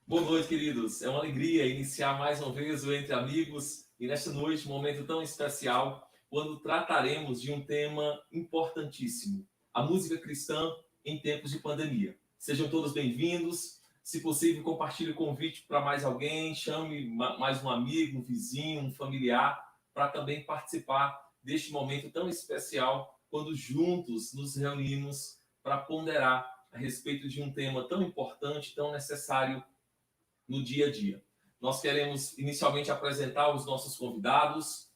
Boa noite, queridos. É uma alegria iniciar mais uma vez o Entre Amigos e nesta noite, um momento tão especial, quando trataremos de um tema importantíssimo, a música cristã em tempos de pandemia. Sejam todos bem-vindos. Se possível, compartilhe o convite para mais alguém, chame mais um amigo, um vizinho, um familiar, para também participar deste momento tão especial, quando juntos nos reunimos para ponderar a respeito de um tema tão importante, tão necessário no dia a dia. Nós queremos inicialmente apresentar os nossos convidados,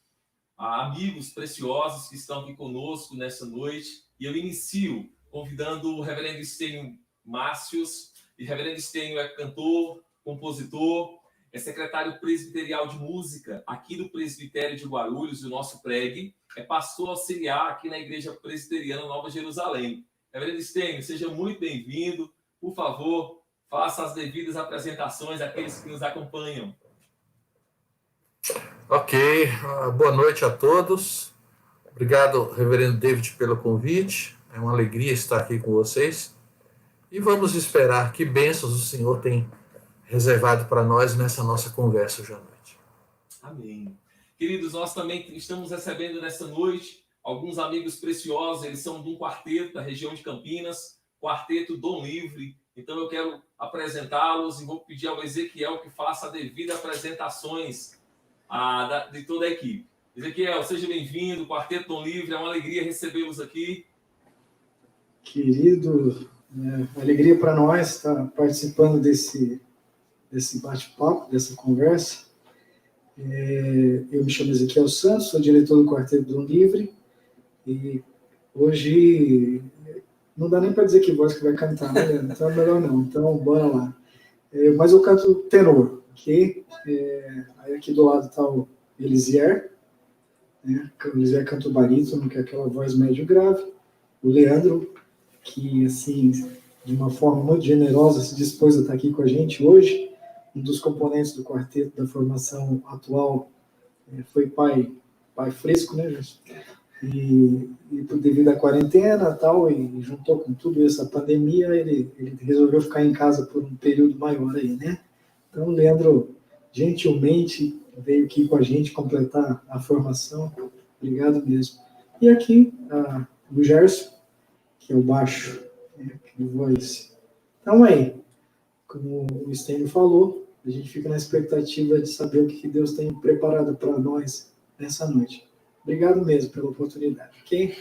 amigos preciosos que estão aqui conosco nessa noite. E eu inicio convidando o reverendo Estênio Márcios. E o reverendo Estênio é cantor, compositor, é secretário presbiterial de música aqui do presbitério de Guarulhos, o nosso PREG, é pastor auxiliar aqui na Igreja Presbiteriana Nova Jerusalém. Reverendo Estênio, seja muito bem-vindo. Por favor, faça as devidas apresentações àqueles que nos acompanham. Ok, boa noite a todos. Obrigado, reverendo David, pelo convite. É uma alegria estar aqui com vocês. E vamos esperar que bênçãos o Senhor tem reservado para nós nessa nossa conversa hoje à noite. Amém. Queridos, nós também estamos recebendo nessa noite alguns amigos preciosos. Eles são de um quarteto da região de Campinas, Quarteto Dom Livre. Então eu quero apresentá-los e vou pedir ao Ezequiel que faça a devida apresentações de toda a equipe. Ezequiel, seja bem-vindo, Quarteto Dom Livre, é uma alegria recebê-los aqui. Querido, alegria para nós estar participando desse bate-papo, dessa conversa. Eu me chamo Ezequiel Santos, sou diretor do Quarteto Dom Livre, e hoje não dá nem para dizer que voz que vai cantar, né? Então é melhor não, então bora lá. Mas eu canto tenor, ok? Aí aqui do lado está o Elisier, né? O Elisier canta o barítono, que é aquela voz médio grave. O Leandro, que assim, de uma forma muito generosa, se dispôs a estar aqui com a gente hoje, um dos componentes do quarteto da formação atual, foi pai fresco, né, gente? E devido à quarentena e tal, e juntou com tudo essa pandemia, ele resolveu ficar em casa por um período maior aí, né? Então, o Leandro gentilmente veio aqui com a gente completar a formação. Obrigado mesmo. E aqui, o Gerson, que é o baixo, que voz. Então, aí, como o Stênio falou, a gente fica na expectativa de saber o que Deus tem preparado para nós nessa noite. Obrigado mesmo pela oportunidade, ok?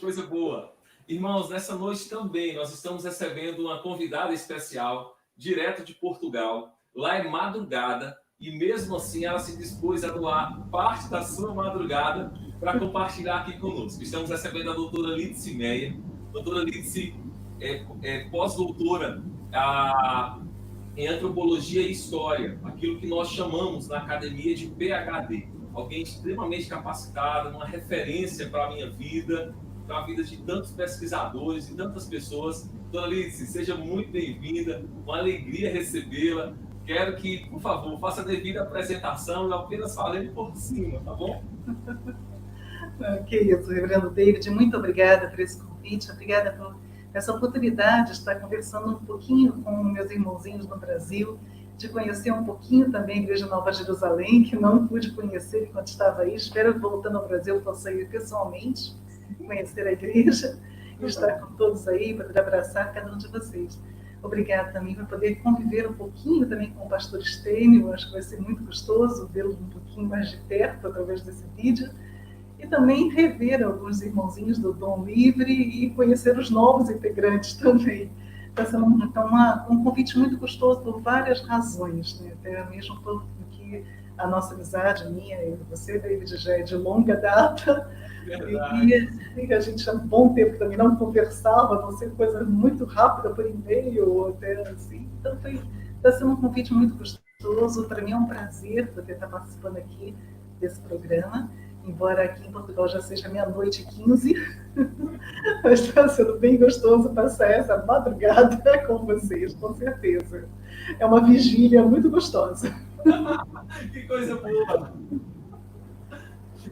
Coisa boa. Irmãos, nessa noite também nós estamos recebendo uma convidada especial, direto de Portugal. Lá é madrugada, e mesmo assim ela se dispôs a doar parte da sua madrugada para compartilhar aqui conosco. Estamos recebendo a doutora Lídice Meia. Doutora Lídice é pós-doutora em Antropologia e História, aquilo que nós chamamos na academia de PhD. Alguém extremamente capacitado, uma referência para a minha vida, para a vida de tantos pesquisadores e tantas pessoas. Dona Lídice, seja muito bem-vinda, uma alegria recebê-la. Quero que, por favor, faça a devida apresentação e apenas falando por cima, tá bom? Ok, reverendo David, muito obrigada por esse convite, obrigada por essa oportunidade de estar conversando um pouquinho com meus irmãozinhos no Brasil, de conhecer um pouquinho também a Igreja Nova Jerusalém, que não pude conhecer enquanto estava aí. Espero que voltando ao Brasil possa ir pessoalmente, conhecer a igreja e estar com todos aí, para poder abraçar cada um de vocês. Obrigada também por poder conviver um pouquinho também com o pastor Stênio. Acho que vai ser muito gostoso vê-lo um pouquinho mais de perto através desse vídeo. E também rever alguns irmãozinhos do Dom Livre e conhecer os novos integrantes também. Está sendo um convite muito gostoso por várias razões, né? Até mesmo porque a nossa amizade, minha e você, David, já é de longa data. E a gente há um bom tempo também não conversava, a não ser coisa muito rápida por e-mail ou até assim. Então está sendo um convite muito gostoso. Para mim é um prazer poder estar participando aqui desse programa. Embora aqui em Portugal já seja meia-noite e 15, mas está sendo bem gostoso passar essa madrugada com vocês, com certeza. É uma vigília muito gostosa. Que coisa boa!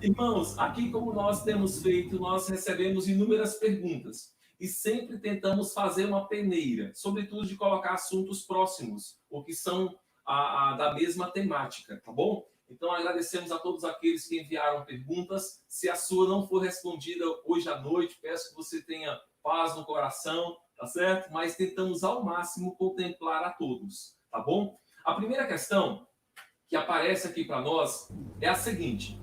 Irmãos, aqui como nós temos feito, nós recebemos inúmeras perguntas. e sempre tentamos fazer uma peneira, sobretudo de colocar assuntos próximos, ou que são da mesma temática, tá bom? Então, agradecemos a todos aqueles que enviaram perguntas. Se a sua não for respondida hoje à noite, peço que você tenha paz no coração, tá certo? Mas tentamos ao máximo contemplar a todos, tá bom? A primeira questão que aparece aqui para nós é a seguinte.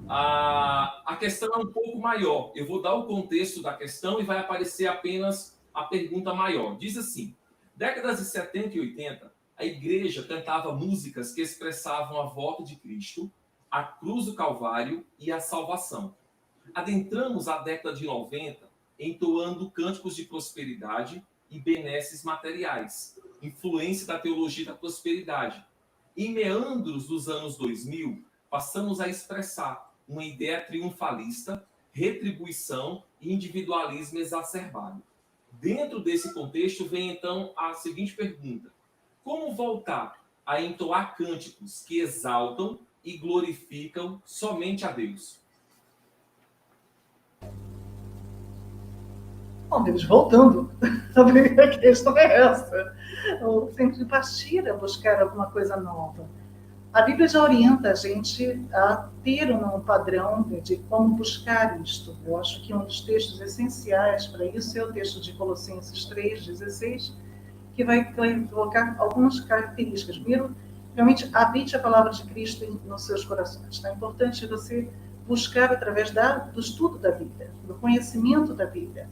A questão é um pouco maior. Eu vou dar o contexto da questão e vai aparecer apenas a pergunta maior. Diz assim: décadas de 70 e 80, a igreja cantava músicas que expressavam a volta de Cristo, a cruz do Calvário e a salvação. Adentramos a década de 90 entoando cânticos de prosperidade e benesses materiais, influência da teologia da prosperidade. Em meandros dos anos 2000, passamos a expressar uma ideia triunfalista, retribuição e individualismo exacerbado. Dentro desse contexto vem então a seguinte pergunta: como voltar a entoar cânticos que exaltam e glorificam somente a Deus? Bom, Deus, voltando, a primeira questão é essa. O centro de partir é buscar alguma coisa nova. A Bíblia já orienta a gente a ter um padrão de como buscar isto. Eu acho que um dos textos essenciais para isso é o texto de Colossenses 3,16, que vai colocar algumas características. Primeiro, realmente habite a palavra de Cristo nos seus corações. É importante você buscar através do estudo da Bíblia, do conhecimento da Bíblia.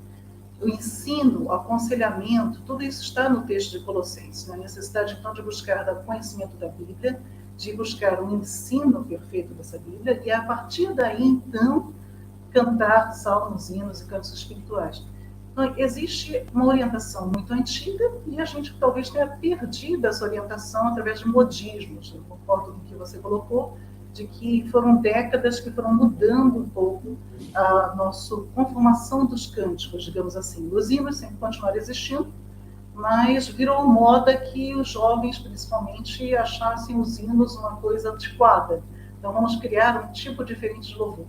O ensino, o aconselhamento, tudo isso está no texto de Colossenses. A necessidade, então, de buscar o conhecimento da Bíblia, de buscar um ensino perfeito dessa Bíblia, e a partir daí, então, cantar salmos, hinos e cantos espirituais. Então, existe uma orientação muito antiga e a gente talvez tenha perdido essa orientação através de modismos. Eu concordo com o que você colocou, de que foram décadas que foram mudando um pouco a nossa conformação dos cânticos, digamos assim. Os hinos sempre continuaram existindo, mas virou moda que os jovens, principalmente, achassem os hinos uma coisa antiquada. Então, vamos criar um tipo diferente de louvor.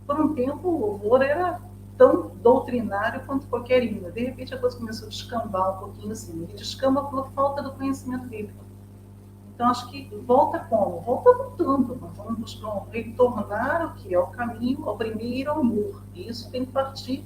Por um tempo, o louvor era tão doutrinário quanto qualquer hino. De repente, a coisa começou a descambar um pouquinho assim. E descamba por falta do conhecimento bíblico. Então, acho que volta como? Volta voltando. Nós vamos retornar o que é o caminho, ao primeiro amor. E isso tem que partir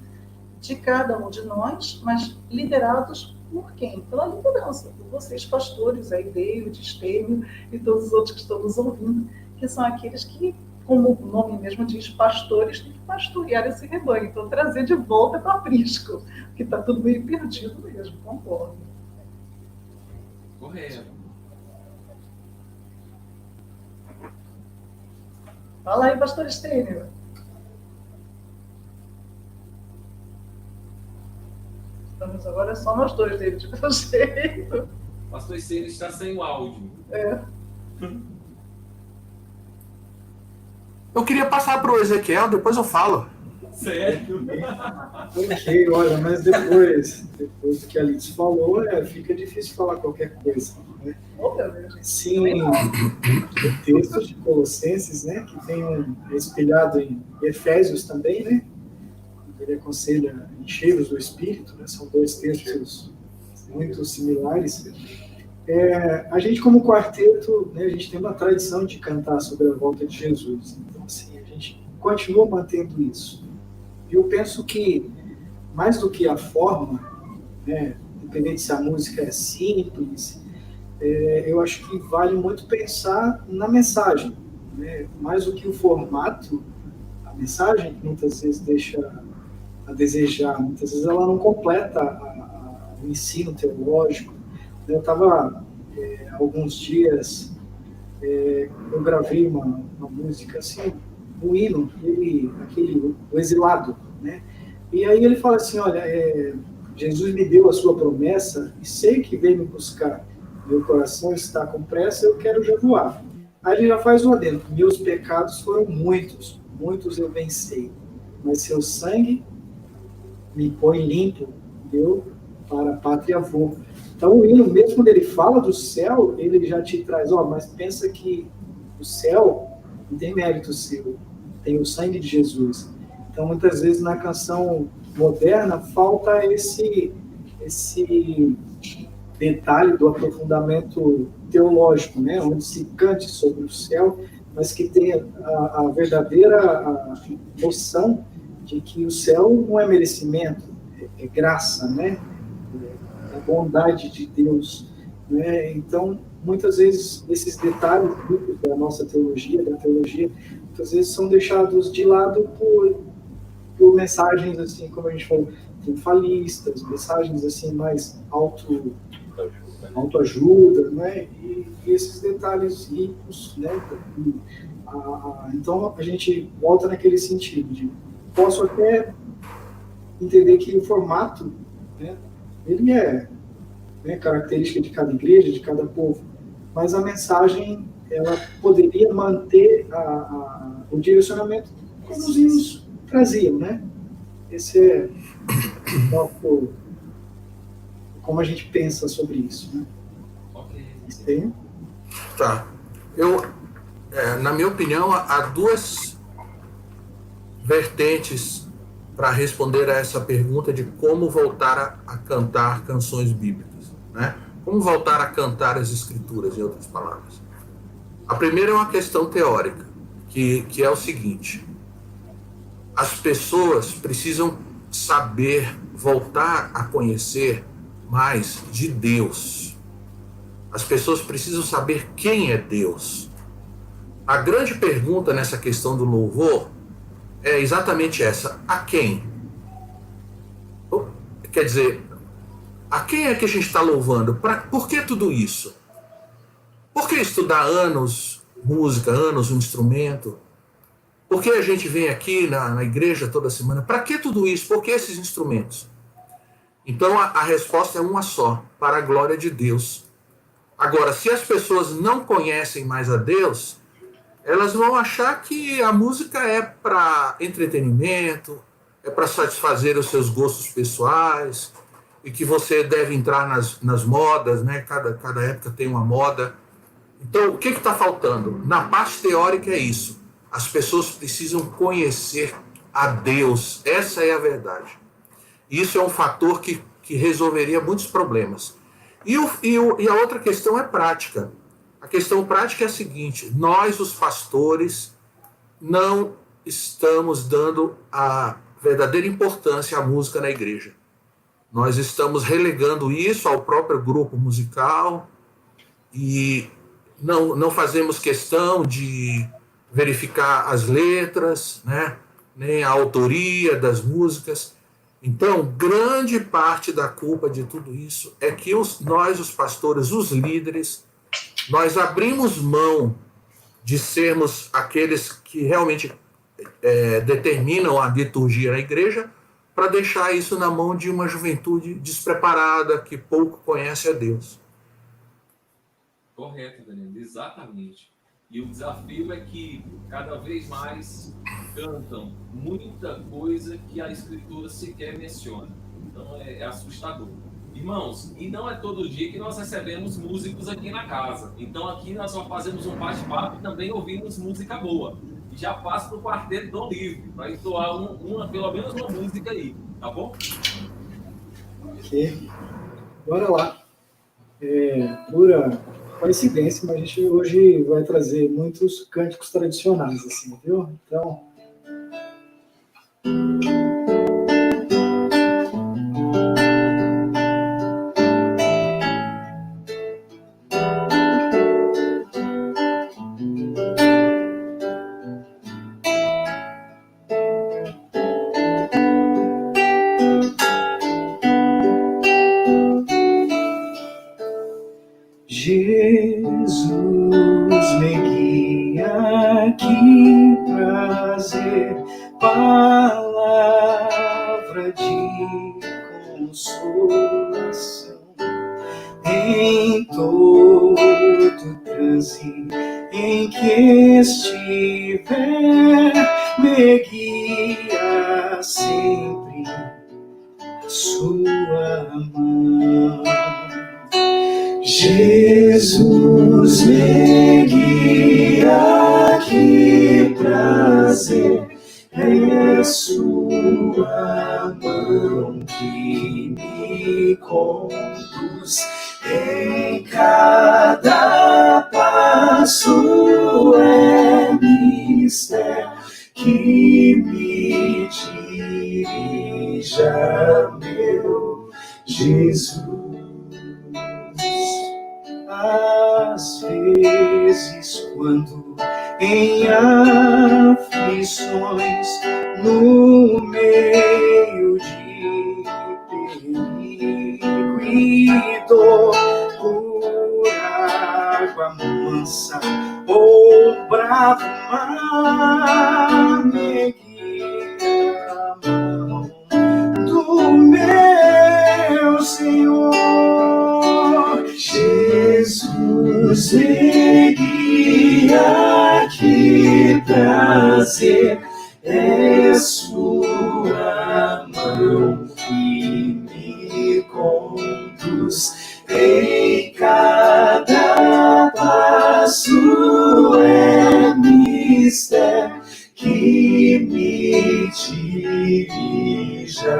de cada um de nós, mas liderados por quem? Pela liderança. Por vocês, pastores, aí, David, Estênio e todos os outros que estão nos ouvindo, que são aqueles que, como o nome mesmo diz, pastores, têm que pastorear esse rebanho. Então, trazer de volta para o aprisco, que está tudo meio perdido mesmo, concordo. Correto. Fala aí, pastor Estênio. Estamos agora só nós dois, David, pelo jeito. Pastor Estênio está sem o áudio. É. Eu queria passar para o Ezequiel, depois eu falo. Sério? Ok, olha, mas depois do que a Liz falou, fica difícil falar qualquer coisa. Né? Oh, meu Deus. Sim, o texto de Colossenses, né, que tem espelhado em Efésios também, né? Ele aconselha encheios do Espírito, né? São dois textos muito similares. A gente, como quarteto, né, a gente tem uma tradição de cantar sobre a volta de Jesus. Então, assim, a gente continua mantendo isso. E eu penso que, mais do que a forma, né, independente se a música é simples, eu acho que vale muito pensar na mensagem. Né? Mais do que o formato, a mensagem, que muitas vezes deixa a desejar, muitas vezes ela não completa o ensino teológico. Eu estava, há alguns dias, eu gravei uma música assim, um hino, o exilado, né? E aí ele fala assim, olha, Jesus me deu a sua promessa e sei que vem me buscar. Meu coração está com pressa, eu quero já voar. Aí ele já faz um adendo, meus pecados foram muitos, muitos eu vencei, mas seu sangue me põe limpo, eu para a pátria vou. Então o hino, mesmo quando ele fala do céu, ele já te traz, mas pensa que o céu não tem mérito seu, tem o sangue de Jesus. Então muitas vezes na canção moderna, falta esse detalhe do aprofundamento teológico, né? Onde se cante sobre o céu, mas que tenha a verdadeira noção de que o céu não é merecimento, é graça, né? É bondade de Deus, né? Então, muitas vezes, esses detalhes da nossa teologia, da teologia, muitas vezes são deixados de lado por mensagens, assim, como a gente falou, triunfalistas, mensagens, assim, mais autoajuda, né? E esses detalhes ricos, né? Então, a gente volta naquele sentido de, posso até entender que o formato, né, ele é, né, característica de cada igreja, de cada povo, mas a mensagem, ela poderia manter o direcionamento como os hinos traziam, né? Esse é como a gente pensa sobre isso, né? Ok. Tá. Na minha opinião, há duas vertentes para responder a essa pergunta de como voltar a cantar canções bíblicas, né? Como voltar a cantar as escrituras, em outras palavras. A primeira é uma questão teórica, que é o seguinte: as pessoas precisam saber voltar a conhecer mais de Deus. As pessoas precisam saber quem é Deus. A grande pergunta nessa questão do louvor é exatamente essa: a quem? Quer dizer, a quem é que a gente está louvando? Por que tudo isso? Por que estudar anos música, anos um instrumento? Por que a gente vem aqui na igreja toda semana? Para que tudo isso? Por que esses instrumentos? Então a resposta é uma só: para a glória de Deus. Agora, se as pessoas não conhecem mais a Deus, elas vão achar que a música é para entretenimento, é para satisfazer os seus gostos pessoais, e que você deve entrar nas modas, né? Cada época tem uma moda. Então, o que está faltando? Na parte teórica é isso. As pessoas precisam conhecer a Deus. Essa é a verdade. Isso é um fator que resolveria muitos problemas. E a outra questão é prática. A questão prática é a seguinte: nós, os pastores, não estamos dando a verdadeira importância à música na igreja. Nós estamos relegando isso ao próprio grupo musical e não fazemos questão de verificar as letras, né, nem a autoria das músicas. Então, grande parte da culpa de tudo isso é que nós, os pastores, os líderes, nós abrimos mão de sermos aqueles que realmente determinam a liturgia na igreja, para deixar isso na mão de uma juventude despreparada, que pouco conhece a Deus. Correto, Danilo, exatamente. E o desafio é que cada vez mais cantam muita coisa que a Escritura sequer menciona. Então é assustador. Irmãos, e não é todo dia que nós recebemos músicos aqui na casa. Então aqui nós só fazemos um bate-papo e também ouvimos música boa. E já passo para o quarteto Dom Livre, para entoar pelo menos uma música aí, tá bom? Ok. Bora lá. Pura coincidência, mas a gente hoje vai trazer muitos cânticos tradicionais, assim, viu? Então... Jesus, me guia, que prazer, palavra de consolação, em todo transe em que estiver, me guia sempre a sua mão. Jesus, me guia, que prazer é sua mão. conduz em cada passo, é mistério que me dirija, meu Jesus. Às vezes, quando em aflições, no meio de perigo e dor, por água mansa ou bravo mar, me guia a mão do meu Senhor. Jesus, me guia, que prazer é sua mão que me conduz em cada passo, é mistério que me dirija,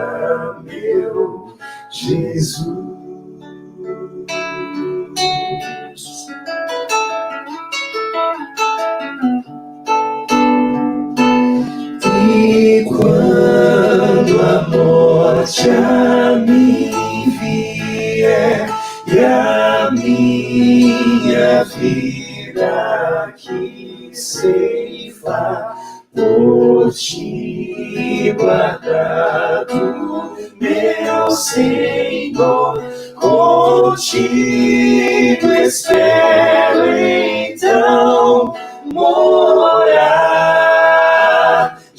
meu Jesus. E quando a morte a mim vier e a minha vida aqui ceifar, por ti guardado, meu Senhor, contigo espero então morar.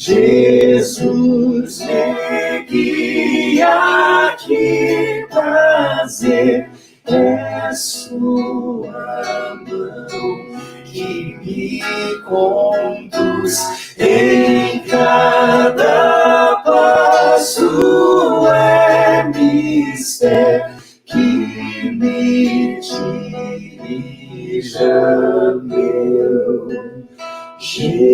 Jesus, me guia, que prazer é sua mão que me conduz em cada passo, é mistério que me dirija, meu Jesus.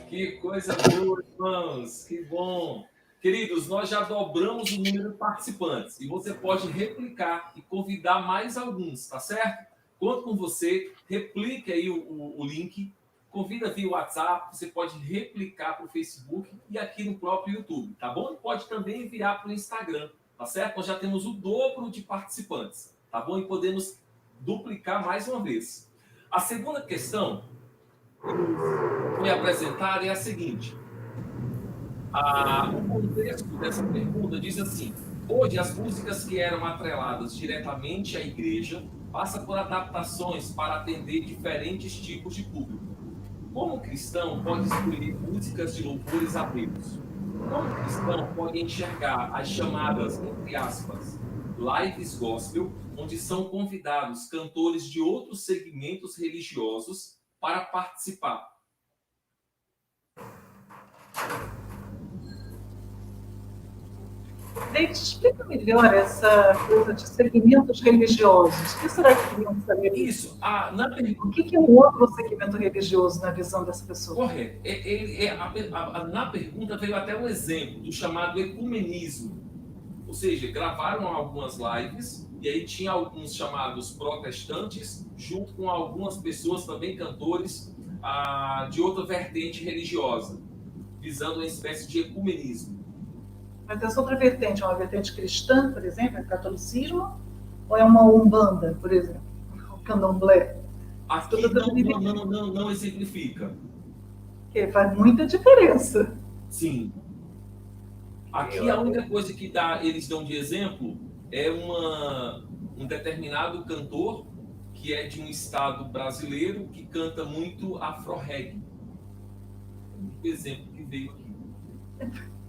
Que coisa boa, irmãos, que bom. Queridos, nós já dobramos o número de participantes e você pode replicar e convidar mais alguns, tá certo? Conto com você, replique aí o link, convida via WhatsApp, você pode replicar para o Facebook e aqui no próprio YouTube, tá bom? E pode também enviar para o Instagram, tá certo? Nós já temos o dobro de participantes, tá bom? E podemos duplicar mais uma vez. A segunda questão que me apresentar é a seguinte. O contexto dessa pergunta diz assim: hoje as músicas que eram atreladas diretamente à igreja passam por adaptações para atender diferentes tipos de público. Como cristão pode escolher músicas de louvores a Deus? Como cristão pode enxergar as chamadas, entre aspas, lives gospel, onde são convidados cantores de outros segmentos religiosos para participar? David, explica melhor essa coisa de segmentos religiosos. O que será que queriam saber? Isso. O que é um outro segmento religioso na visão dessa pessoa? Correto. Na pergunta veio até um exemplo do chamado ecumenismo. Ou seja, gravaram algumas lives e aí tinha alguns chamados protestantes junto com algumas pessoas, também cantores, de outra vertente religiosa, visando uma espécie de ecumenismo. Mas essa outra vertente é uma vertente cristã, por exemplo, é o catolicismo, ou é uma umbanda, por exemplo, o candomblé? Aqui não exemplifica. Que faz muita diferença. Sim. Aqui a única coisa que eles dão de exemplo é um determinado cantor que é de um estado brasileiro que canta muito afro-reggae. É um exemplo que veio aqui.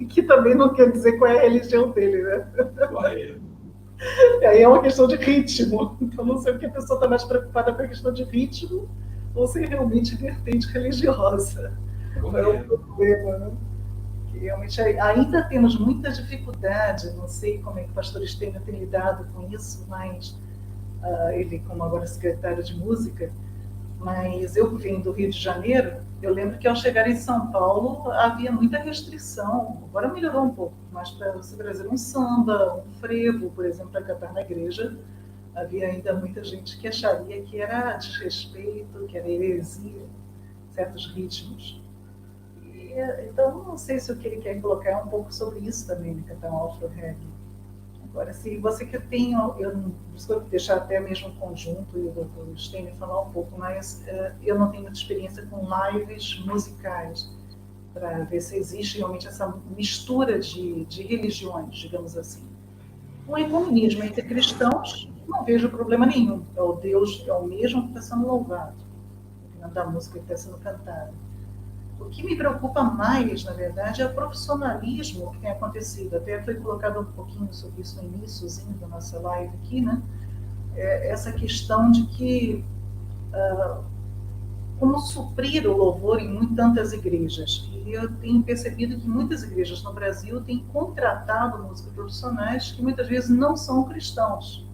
Que também não quer dizer qual é a religião dele, né? Correto. Aí é uma questão de ritmo. Então não sei porque a pessoa está mais preocupada com a questão de ritmo ou se é realmente vertente religiosa. É um problema, né? Que realmente ainda temos muita dificuldade, não sei como é que o pastor Estênio tem lidado com isso, mas ele, como agora secretário de música, Mas eu vim do Rio de Janeiro, eu lembro que ao chegar em São Paulo havia muita restrição. Agora melhorou um pouco, mas para você trazer um samba, um frevo, por exemplo, para cantar na igreja, havia ainda muita gente que acharia que era desrespeito, que era heresia, certos ritmos. Então, não sei se o que ele quer colocar é um pouco sobre isso também, de cantar um afro-reggae. Agora, se você quer ter, eu vou deixar até mesmo o conjunto e o Dr. Steiner falar um pouco, mas eu não tenho muita experiência com lives musicais, para ver se existe realmente essa mistura de religiões, digamos assim. O ecumenismo entre cristãos, não vejo problema nenhum. É o Deus, é o mesmo que está sendo louvado, da música que está sendo cantada. O que me preocupa mais, na verdade, é o profissionalismo que tem acontecido. Até foi colocado um pouquinho sobre isso no iníciozinho da nossa live aqui, né? Essa questão de que como suprir o louvor em tantas igrejas. E eu tenho percebido que muitas igrejas no Brasil têm contratado músicos profissionais que muitas vezes não são cristãos.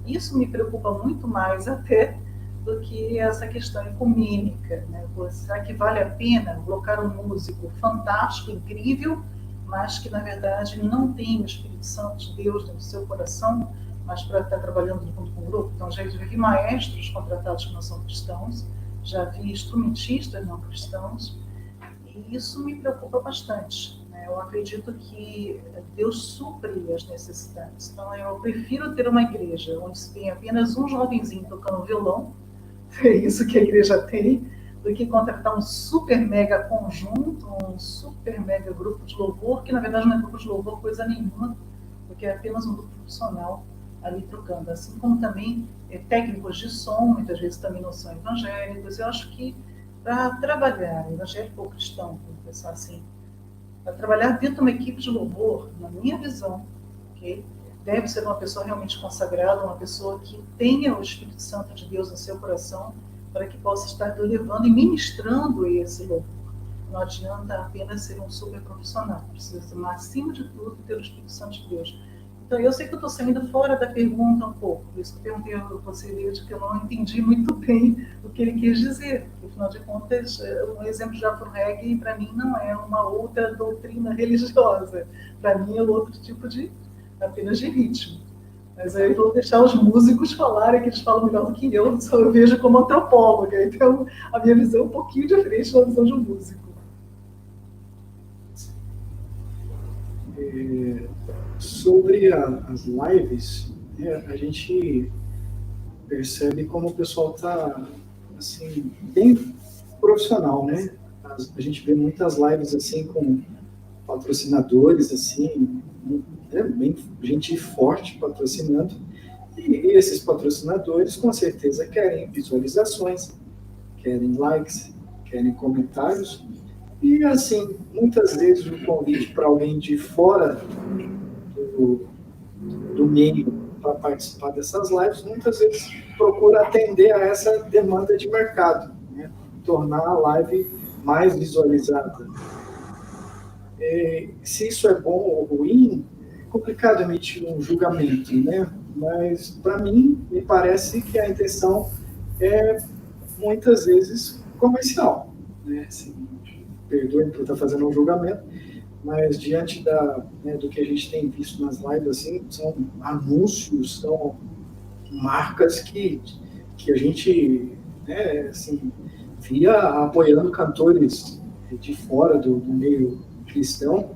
Isso me preocupa muito mais até do que essa questão ecumênica, né? Será que vale a pena colocar um músico fantástico, incrível, mas que, na verdade, não tem o Espírito Santo de Deus dentro do seu coração, mas para estar trabalhando junto com o grupo? Então, já vi maestros contratados que não são cristãos, já vi instrumentistas não cristãos, e isso me preocupa bastante, né? Eu acredito que Deus supre as necessidades. Então, eu prefiro ter uma igreja onde se tem apenas um jovenzinho tocando violão, é isso que a igreja tem, do que contratar um super mega conjunto, um super mega grupo de louvor, que na verdade não é grupo de louvor coisa nenhuma, porque é apenas um grupo profissional ali tocando. Assim como também técnicos de som, muitas vezes também não são evangélicos. Eu acho que para trabalhar, evangélico ou cristão, vou pensar assim, para trabalhar dentro de uma equipe de louvor, na minha visão, ok? Deve ser uma pessoa realmente consagrada, uma pessoa que tenha o Espírito Santo de Deus no seu coração, para que possa estar levando e ministrando esse louvor. Não adianta apenas ser um super profissional, precisa, acima de tudo, ter o Espírito Santo de Deus. Então, eu sei que eu estou saindo fora da pergunta um pouco, por isso que eu perguntei a você, Leide, que eu não entendi muito bem o que ele quis dizer, porque, afinal de contas, um exemplo de afro-reggae, para mim, não é uma outra doutrina religiosa, para mim é outro tipo de, apenas de ritmo. Mas aí eu vou deixar os músicos falarem, que eles falam melhor do que eu, só eu vejo como antropóloga, então a minha visão é um pouquinho diferente da visão de um músico. Sobre as lives, a gente percebe como o pessoal está assim, bem profissional, né? A gente vê muitas lives assim com patrocinadores, assim, bem gente forte patrocinando, e esses patrocinadores com certeza querem visualizações, querem likes, querem comentários, e assim, muitas vezes o convite para alguém de fora do meio para participar dessas lives, muitas vezes procura atender a essa demanda de mercado, né? Tornar a live mais visualizada. Se isso é bom ou ruim, é complicado emitir um julgamento, né? Mas, para mim, me parece que a intenção é, muitas vezes, comercial, né? Assim, perdoe por estar fazendo um julgamento, mas diante do que a gente tem visto nas lives, assim, são anúncios, são marcas que a gente, né, assim, via apoiando cantores de fora do meio cristão,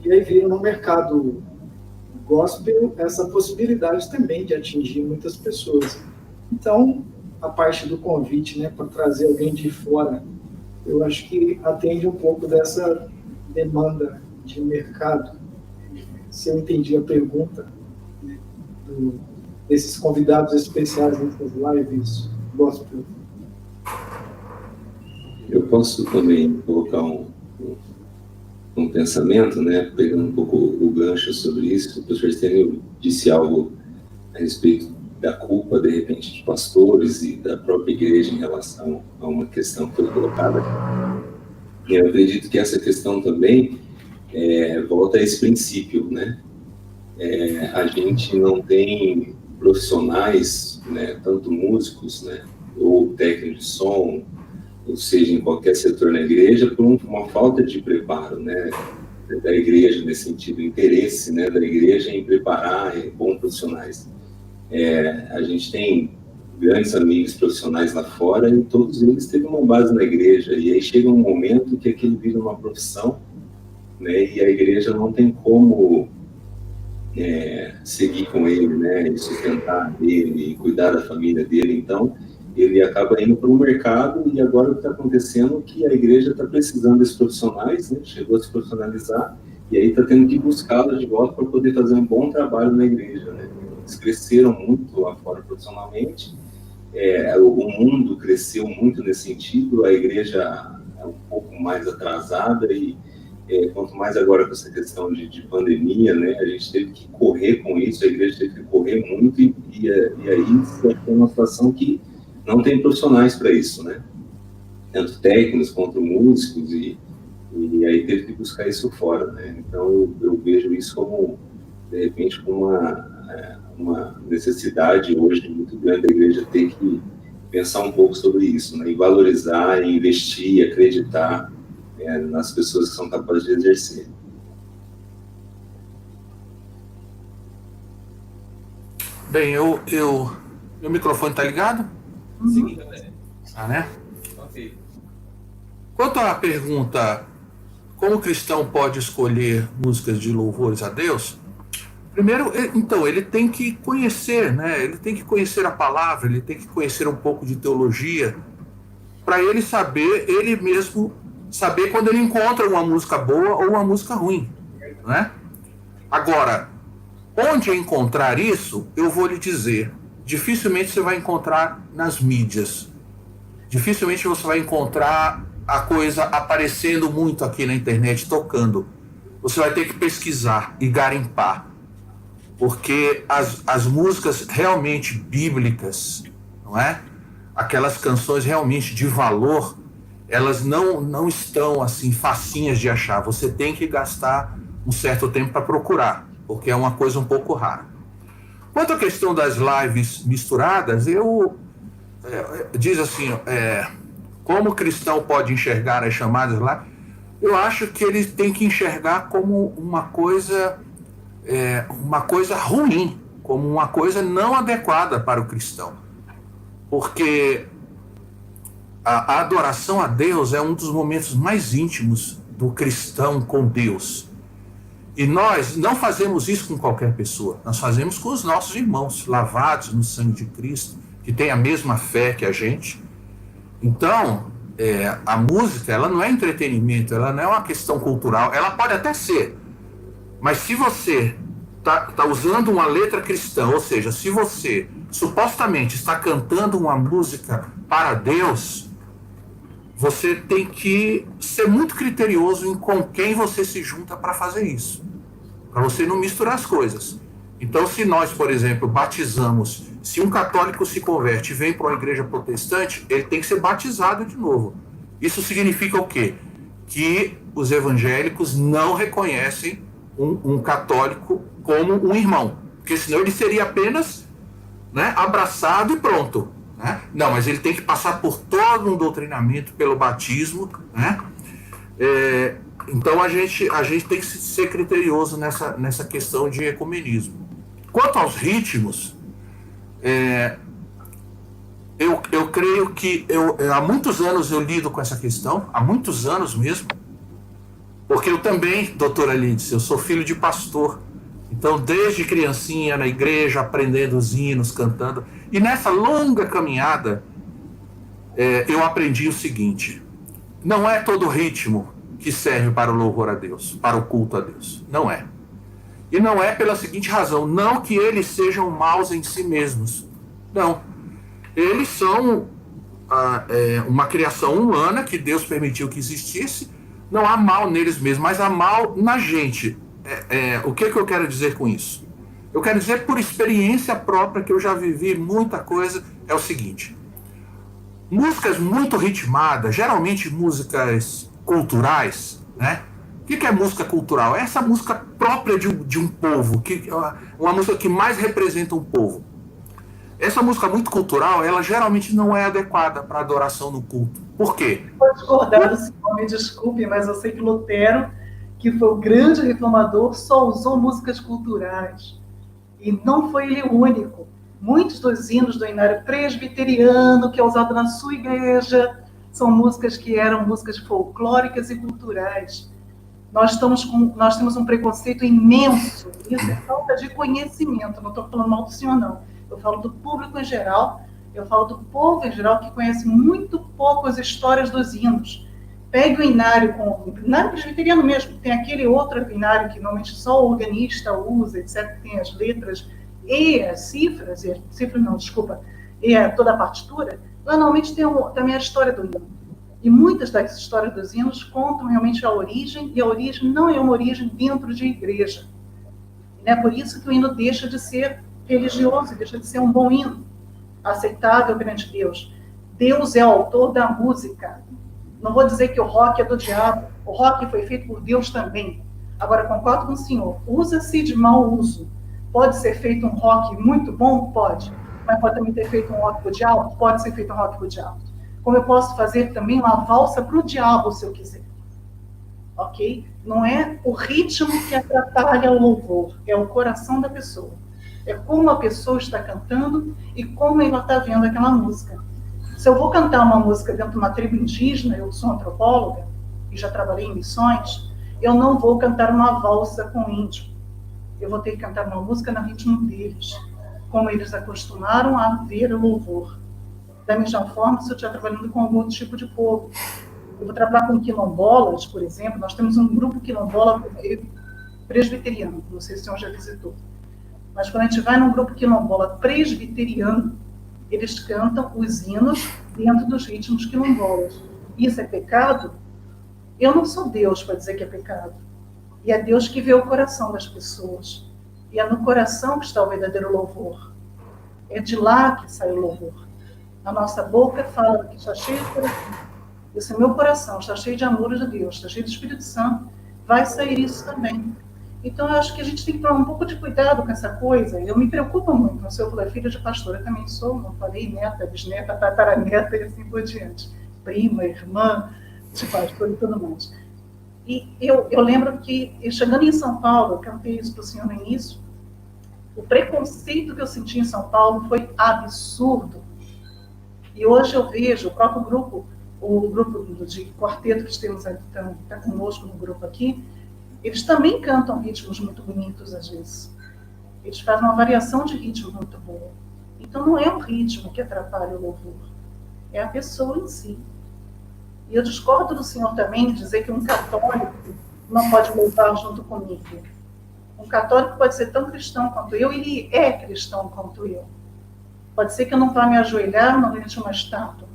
e aí viram no mercado gospel essa possibilidade também de atingir muitas pessoas. Então, a parte do convite, né, para trazer alguém de fora, eu acho que atende um pouco dessa demanda de mercado. Se eu entendi a pergunta, né, desses convidados especiais nessas lives gospel. Eu posso também colocar um pensamento, né, pegando um pouco o gancho sobre isso. O professor Stênio disse algo a respeito da culpa, de repente, de pastores e da própria igreja em relação a uma questão que foi colocada. E eu acredito que essa questão também volta a esse princípio, né? A gente não tem profissionais, né, tanto músicos, né, ou técnico de som, ou seja, em qualquer setor na igreja, por uma falta de preparo, né, da igreja, nesse sentido, interesse, né, da igreja em preparar bons profissionais. A gente tem grandes amigos profissionais lá fora e todos eles têm uma base na igreja, e aí chega um momento que aquilo vira uma profissão, né, e a igreja não tem como seguir com ele, né, e sustentar ele, e cuidar da família dele. Então ele acaba indo para o mercado, e agora o que está acontecendo é que a igreja está precisando desses profissionais, né, chegou a se profissionalizar, e aí está tendo que buscá-los de volta para poder fazer um bom trabalho na igreja, né. Eles cresceram muito lá fora profissionalmente, o mundo cresceu muito nesse sentido, a igreja é um pouco mais atrasada, e quanto mais agora com essa questão de pandemia, né, a gente teve que correr com isso, a igreja teve que correr muito, e aí foi uma situação que não tem profissionais para isso, né, tanto técnicos quanto músicos, e aí teve que buscar isso fora, né. Então eu vejo isso como, de repente, como uma necessidade hoje muito grande da igreja ter que pensar um pouco sobre isso, né, e valorizar, e investir, acreditar nas pessoas que são capazes de exercer. Bem, meu microfone está ligado? Sim, Né? Ok. Quanto à pergunta, como o cristão pode escolher músicas de louvores a Deus? Primeiro, então, ele tem que conhecer, né? Ele tem que conhecer a palavra, ele tem que conhecer um pouco de teologia, para ele saber, ele mesmo saber quando ele encontra uma música boa ou uma música ruim, né? Agora, onde encontrar isso, eu vou lhe dizer, dificilmente você vai encontrar nas mídias. Dificilmente você vai encontrar a coisa aparecendo muito aqui na internet, tocando. Você vai ter que pesquisar e garimpar. Porque as músicas realmente bíblicas, não é? Aquelas canções realmente de valor, elas não estão assim facinhas de achar. Você tem que gastar um certo tempo para procurar, porque é uma coisa um pouco rara. Quanto à questão das lives misturadas, diz assim, como o cristão pode enxergar as chamadas lá? Eu acho que ele tem que enxergar como uma coisa ruim, como uma coisa não adequada para o cristão. Porque a adoração a Deus é um dos momentos mais íntimos do cristão com Deus. E nós não fazemos isso com qualquer pessoa, nós fazemos com os nossos irmãos, lavados no sangue de Cristo, que têm a mesma fé que a gente. Então, a música, ela não é entretenimento, ela não é uma questão cultural, ela pode até ser, mas se você está usando uma letra cristã, ou seja, se você supostamente está cantando uma música para Deus, você tem que ser muito criterioso em com quem você se junta para fazer isso, para você não misturar as coisas. Então, se nós, por exemplo, batizamos, se um católico se converte e vem para uma igreja protestante, ele tem que ser batizado de novo. Isso significa o quê? Que os evangélicos não reconhecem um católico como um irmão, porque senão ele seria apenas, né, abraçado e pronto, né? Não, mas ele tem que passar por todo um doutrinamento pelo batismo, né? Então a gente tem que ser criterioso nessa questão de ecumenismo. Quanto aos ritmos, eu creio que há muitos anos eu lido com essa questão, há muitos anos mesmo, porque eu também, doutora Lídice, eu sou filho de pastor. Então, desde criancinha na igreja, aprendendo os hinos, cantando. E nessa longa caminhada, eu aprendi o seguinte: não é todo ritmo que serve para o louvor a Deus, para o culto a Deus. Não é. E não é pela seguinte razão: não que eles sejam maus em si mesmos. Não. Eles são uma criação humana que Deus permitiu que existisse. Não há mal neles mesmos, mas há mal na gente. O que eu quero dizer com isso? Eu quero dizer, por experiência própria, que eu já vivi muita coisa, é o seguinte: músicas muito ritmadas, geralmente músicas culturais, né? O que é música cultural? É essa música própria de um povo, uma música que mais representa um povo. essa música muito cultural, ela geralmente não é adequada para adoração no culto. Por quê? Vou discordar do senhor, me desculpe, mas eu sei que Lutero, que foi o grande reformador, só usou músicas culturais. E não foi ele o único. Muitos dos hinos do inário presbiteriano, que é usado na sua igreja, são músicas que eram músicas folclóricas e culturais. Nós temos um preconceito imenso. Isso é falta de conhecimento. Não estou falando mal do senhor, não. Eu falo do público em geral. Eu falo do povo em geral, que conhece muito pouco as histórias dos hinos. Pegue o inário, o inário presbiteriano mesmo, tem aquele outro inário que normalmente só o organista usa, etc., que tem as letras e as cifras, e toda a partitura. Lá normalmente tem também a história do hino. E muitas das histórias dos hinos contam realmente a origem, e a origem não é uma origem dentro de igreja. E não é por isso que o hino deixa de ser religioso, deixa de ser um bom hino, aceitável perante Deus. Deus é o autor da música. Não vou dizer que o rock é do diabo. O rock foi feito por Deus também. Agora, concordo com o senhor. Usa-se de mau uso. Pode ser feito um rock muito bom? Pode. Mas pode também ter feito um rock para o diabo? Pode ser feito um rock para o diabo. Como eu posso fazer também uma valsa para o diabo, se eu quiser. Ok? Não é o ritmo que atrapalha o louvor. É o coração da pessoa. É como a pessoa está cantando e como ela está vendo aquela música. Se eu vou cantar uma música dentro de uma tribo indígena, eu sou antropóloga e já trabalhei em missões, eu não vou cantar uma valsa com índio. Eu vou ter que cantar uma música no ritmo deles, como eles acostumaram a ver o louvor. Da mesma forma, se eu estiver trabalhando com algum tipo de povo. Eu vou trabalhar com quilombolas, por exemplo. Nós temos um grupo quilombola presbiteriano, não sei se o senhor já visitou. Mas quando a gente vai num grupo quilombola presbiteriano, eles cantam os hinos dentro dos ritmos quilombolas. Isso é pecado? Eu não sou Deus para dizer que é pecado. E é Deus que vê o coração das pessoas. E é no coração que está o verdadeiro louvor. É de lá que sai o louvor. A nossa boca fala que está cheio de coração. Esse é meu coração, está cheio de amor de Deus, está cheio do Espírito Santo. Vai sair isso também. Então, eu acho que a gente tem que tomar um pouco de cuidado com essa coisa. Eu me preocupo muito. O senhor falou, filha de pastor, eu também sou, não falei, neta, bisneta, tataraneta e assim por diante. Prima, irmã de pastor e tudo mais. E eu lembro que, chegando em São Paulo, eu cantei isso para o senhor no início, o preconceito que eu senti em São Paulo foi absurdo. E hoje eu vejo o próprio grupo, o grupo de quarteto que temos está conosco no grupo aqui, eles também cantam ritmos muito bonitos, às vezes. Eles fazem uma variação de ritmo muito boa. Então, não é o ritmo que atrapalha o louvor. É a pessoa em si. E eu discordo do senhor também de dizer que um católico não pode louvar junto comigo. Um católico pode ser tão cristão quanto eu, e ele é cristão quanto eu. Pode ser que eu não vá me ajoelhar na frente de uma estátua,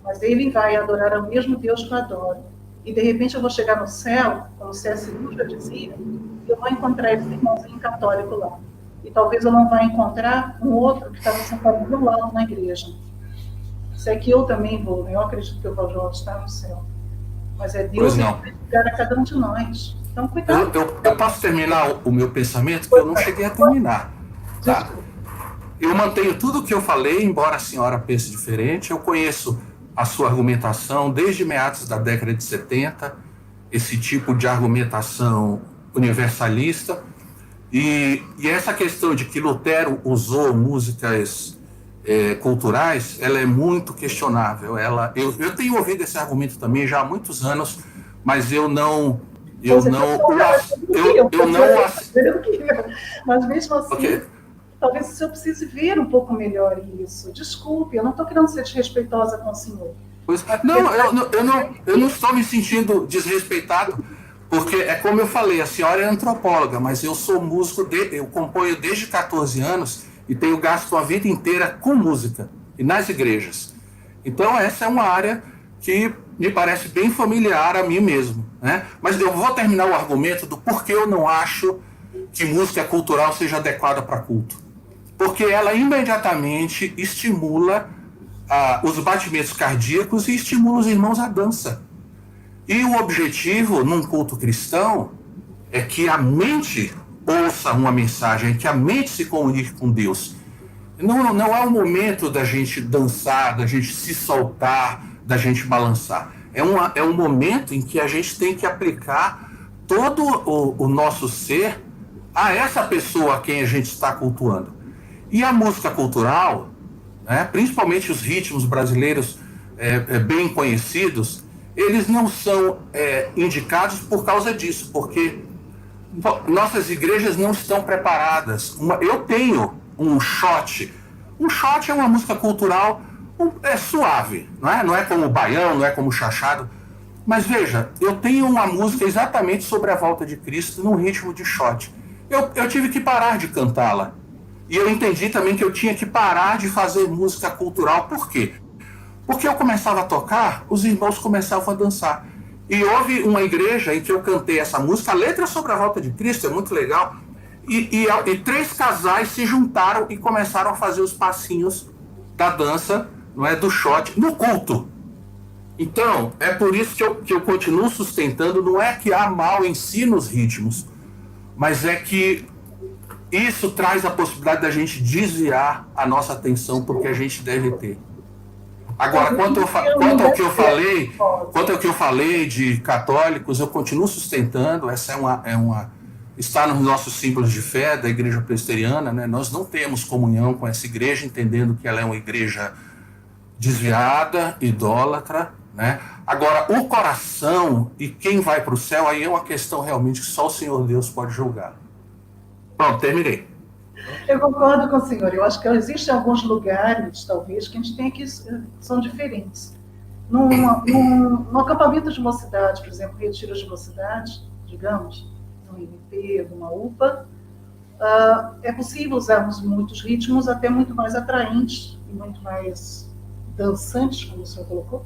mas ele vai adorar ao mesmo Deus que eu adoro. E, de repente, eu vou chegar no céu, como C.S. Lewis já dizia, e eu vou encontrar esse irmãozinho católico lá. E talvez eu não vá encontrar um outro que estava sentado do meu lado na igreja. Se é que eu também vou, eu acredito que eu vou estar no céu. Mas é Deus que vai ligar a cada um de nós. Então, cuidado. Eu posso terminar o meu pensamento, que eu não cheguei a terminar. Tá? Eu mantenho tudo o que eu falei, embora a senhora pense diferente. Eu conheço a sua argumentação desde meados da década de 70, esse tipo de argumentação universalista, e essa questão de que Lutero usou músicas culturais, ela é muito questionável. Eu tenho ouvido esse argumento também já há muitos anos, mas Mas mesmo assim, okay. Talvez o senhor precise ver um pouco melhor isso. Desculpe, eu não estou querendo ser desrespeitosa com o senhor. Eu não estou me sentindo desrespeitado, porque é como eu falei, a senhora é antropóloga, mas eu sou músico, eu componho desde 14 anos e tenho gasto a vida inteira com música e nas igrejas. Então essa é uma área que me parece bem familiar a mim mesmo, né? Mas eu vou terminar o argumento do porquê eu não acho que música cultural seja adequada para culto. Porque ela imediatamente estimula os batimentos cardíacos e estimula os irmãos à dança. E o objetivo, num culto cristão, é que a mente ouça uma mensagem, que a mente se comunique com Deus. Não é o momento da gente dançar, da gente se soltar, da gente balançar. É um momento em que a gente tem que aplicar todo o nosso ser a essa pessoa a quem a gente está cultuando. E a música cultural, né, principalmente os ritmos brasileiros bem conhecidos, eles não são indicados por causa disso, porque nossas igrejas não estão preparadas. Eu tenho um shot. Um shot é uma música cultural suave, não é como o baião, não é como o chachado. Mas veja, eu tenho uma música exatamente sobre a volta de Cristo num ritmo de shot. Eu tive que parar de cantá-la. E eu entendi também que eu tinha que parar de fazer música cultural. Por quê? Porque eu começava a tocar, os irmãos começavam a dançar. E houve uma igreja em que eu cantei essa música, a letra é sobre a volta de Cristo, é muito legal. E 3 casais se juntaram e começaram a fazer os passinhos da dança, não é, do shot, no culto. Então, é por isso que eu continuo sustentando, não é que há mal em si nos ritmos, mas é que isso traz a possibilidade da gente desviar a nossa atenção porque a gente deve ter. Agora, quanto ao que eu falei de católicos, eu continuo sustentando, essa está nos nossos símbolos de fé da Igreja Presbiteriana, né? Nós não temos comunhão com essa igreja, entendendo que ela é uma igreja desviada, idólatra, né? Agora, o coração e quem vai para o céu, aí é uma questão realmente que só o Senhor Deus pode julgar. Pronto, terminei. Eu concordo com o senhor. Eu acho que existem alguns lugares, talvez, que a gente tem que são diferentes. Num acampamento de mocidade, por exemplo, retiro de mocidade, digamos, no IMP, numa UPA, é possível usarmos muitos ritmos até muito mais atraentes e muito mais dançantes, como o senhor colocou,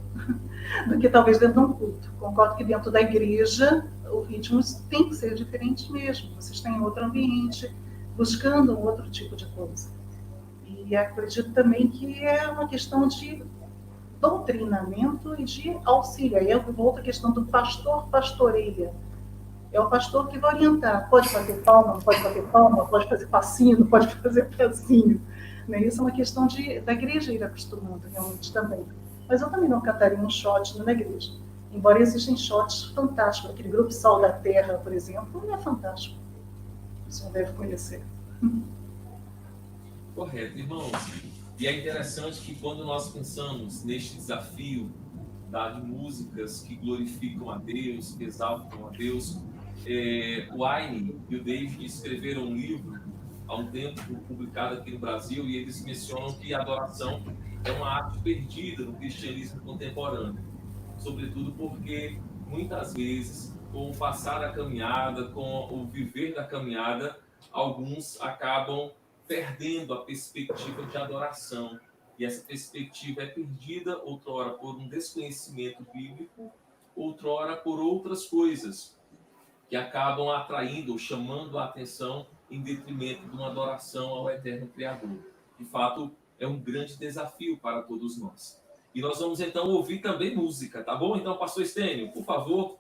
do que talvez dentro de um culto. Concordo que dentro da igreja o ritmo tem que ser diferente mesmo. Vocês têm outro ambiente, buscando um outro tipo de coisa. E acredito também que é uma questão de doutrinamento e de auxílio. Aí eu volto à questão do pastor pastoreia. É o pastor que vai orientar. Pode bater palma, não pode bater palma, pode fazer passinho, não pode fazer passinho. Isso é uma questão da igreja ir acostumando realmente também. Mas eu também não cantaria um shot na igreja. Embora existem shots fantásticos. Aquele grupo Sal da Terra, por exemplo, é fantástico. O senhor deve conhecer. Correto, irmãos. E é interessante que quando nós pensamos neste desafio de músicas que glorificam a Deus, que exaltam a Deus, o Aine e o David escreveram um livro há um tempo publicado aqui no Brasil e eles mencionam que a adoração é uma arte perdida no cristianismo contemporâneo, sobretudo porque muitas vezes com o passar da caminhada, com o viver da caminhada, alguns acabam perdendo a perspectiva de adoração. E essa perspectiva é perdida, outrora, por um desconhecimento bíblico, outrora, por outras coisas que acabam atraindo ou chamando a atenção em detrimento de uma adoração ao eterno Criador. De fato, é um grande desafio para todos nós. E nós vamos, então, ouvir também música, tá bom? Então, pastor Estênio, por favor,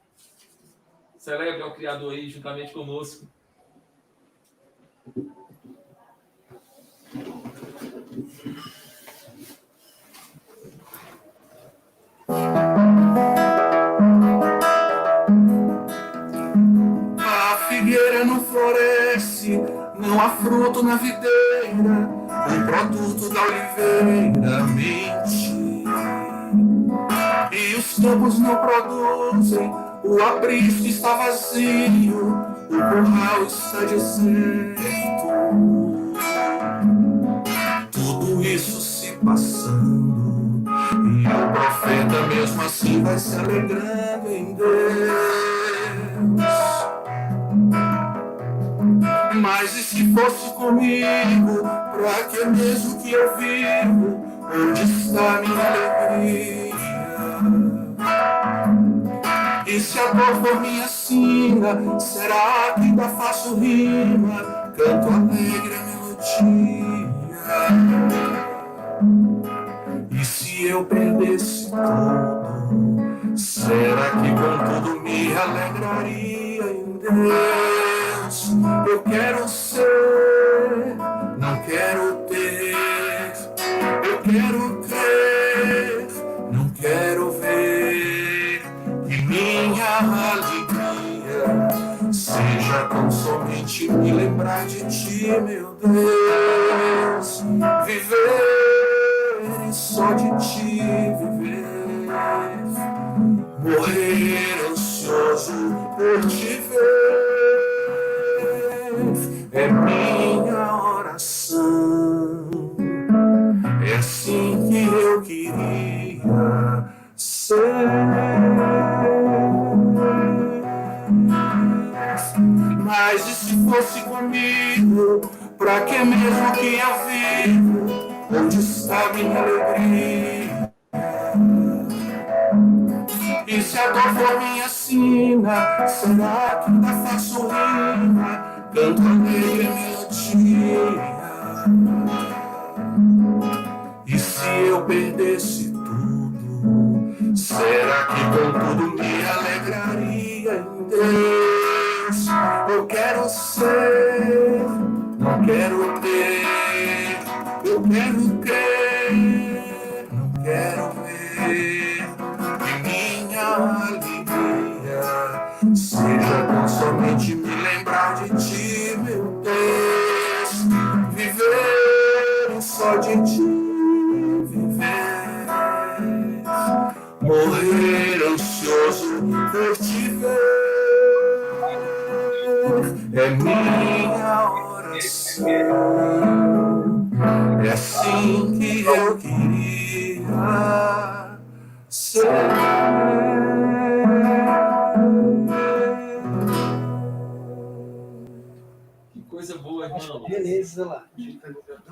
celebre ao Criador aí juntamente conosco. A figueira não floresce, não há fruto na videira, um produto da oliveira mente. E os campos não produzem, o aprisco está vazio, o curral está deserto. Tudo isso se passando, e o profeta mesmo assim vai se alegrando em Deus. Mas e se fosse comigo, pra que mesmo que eu vivo, onde está minha alegria? E se a dor for minha sina, será que ainda faço rima, canto alegre a melodia? E se eu perdesse tudo, será que com tudo me alegraria em Deus? Eu quero ser, não quero ter. alegria seja tão somente me lembrar de ti, meu Deus. Viver e só de ti viver. Morrer ansioso por te ver é minha oração. É assim que eu queria ser. Mas e se fosse comigo? Pra que mesmo que eu vivo? Onde está minha alegria? E se a dor for minha sina, será que ainda faço rima? Canto alegre melodia. E se eu perdesse tudo, será que com tudo me alegraria em Deus? Eu quero ser, não quero ter, eu quero crer, não quero ver que minha alegria seja tão somente me lembrar de ti, meu Deus. Viver só de ti viver, morrer ansioso por te ver é minha oração. É assim que eu queria ser. Que coisa boa, irmão. Beleza, lá.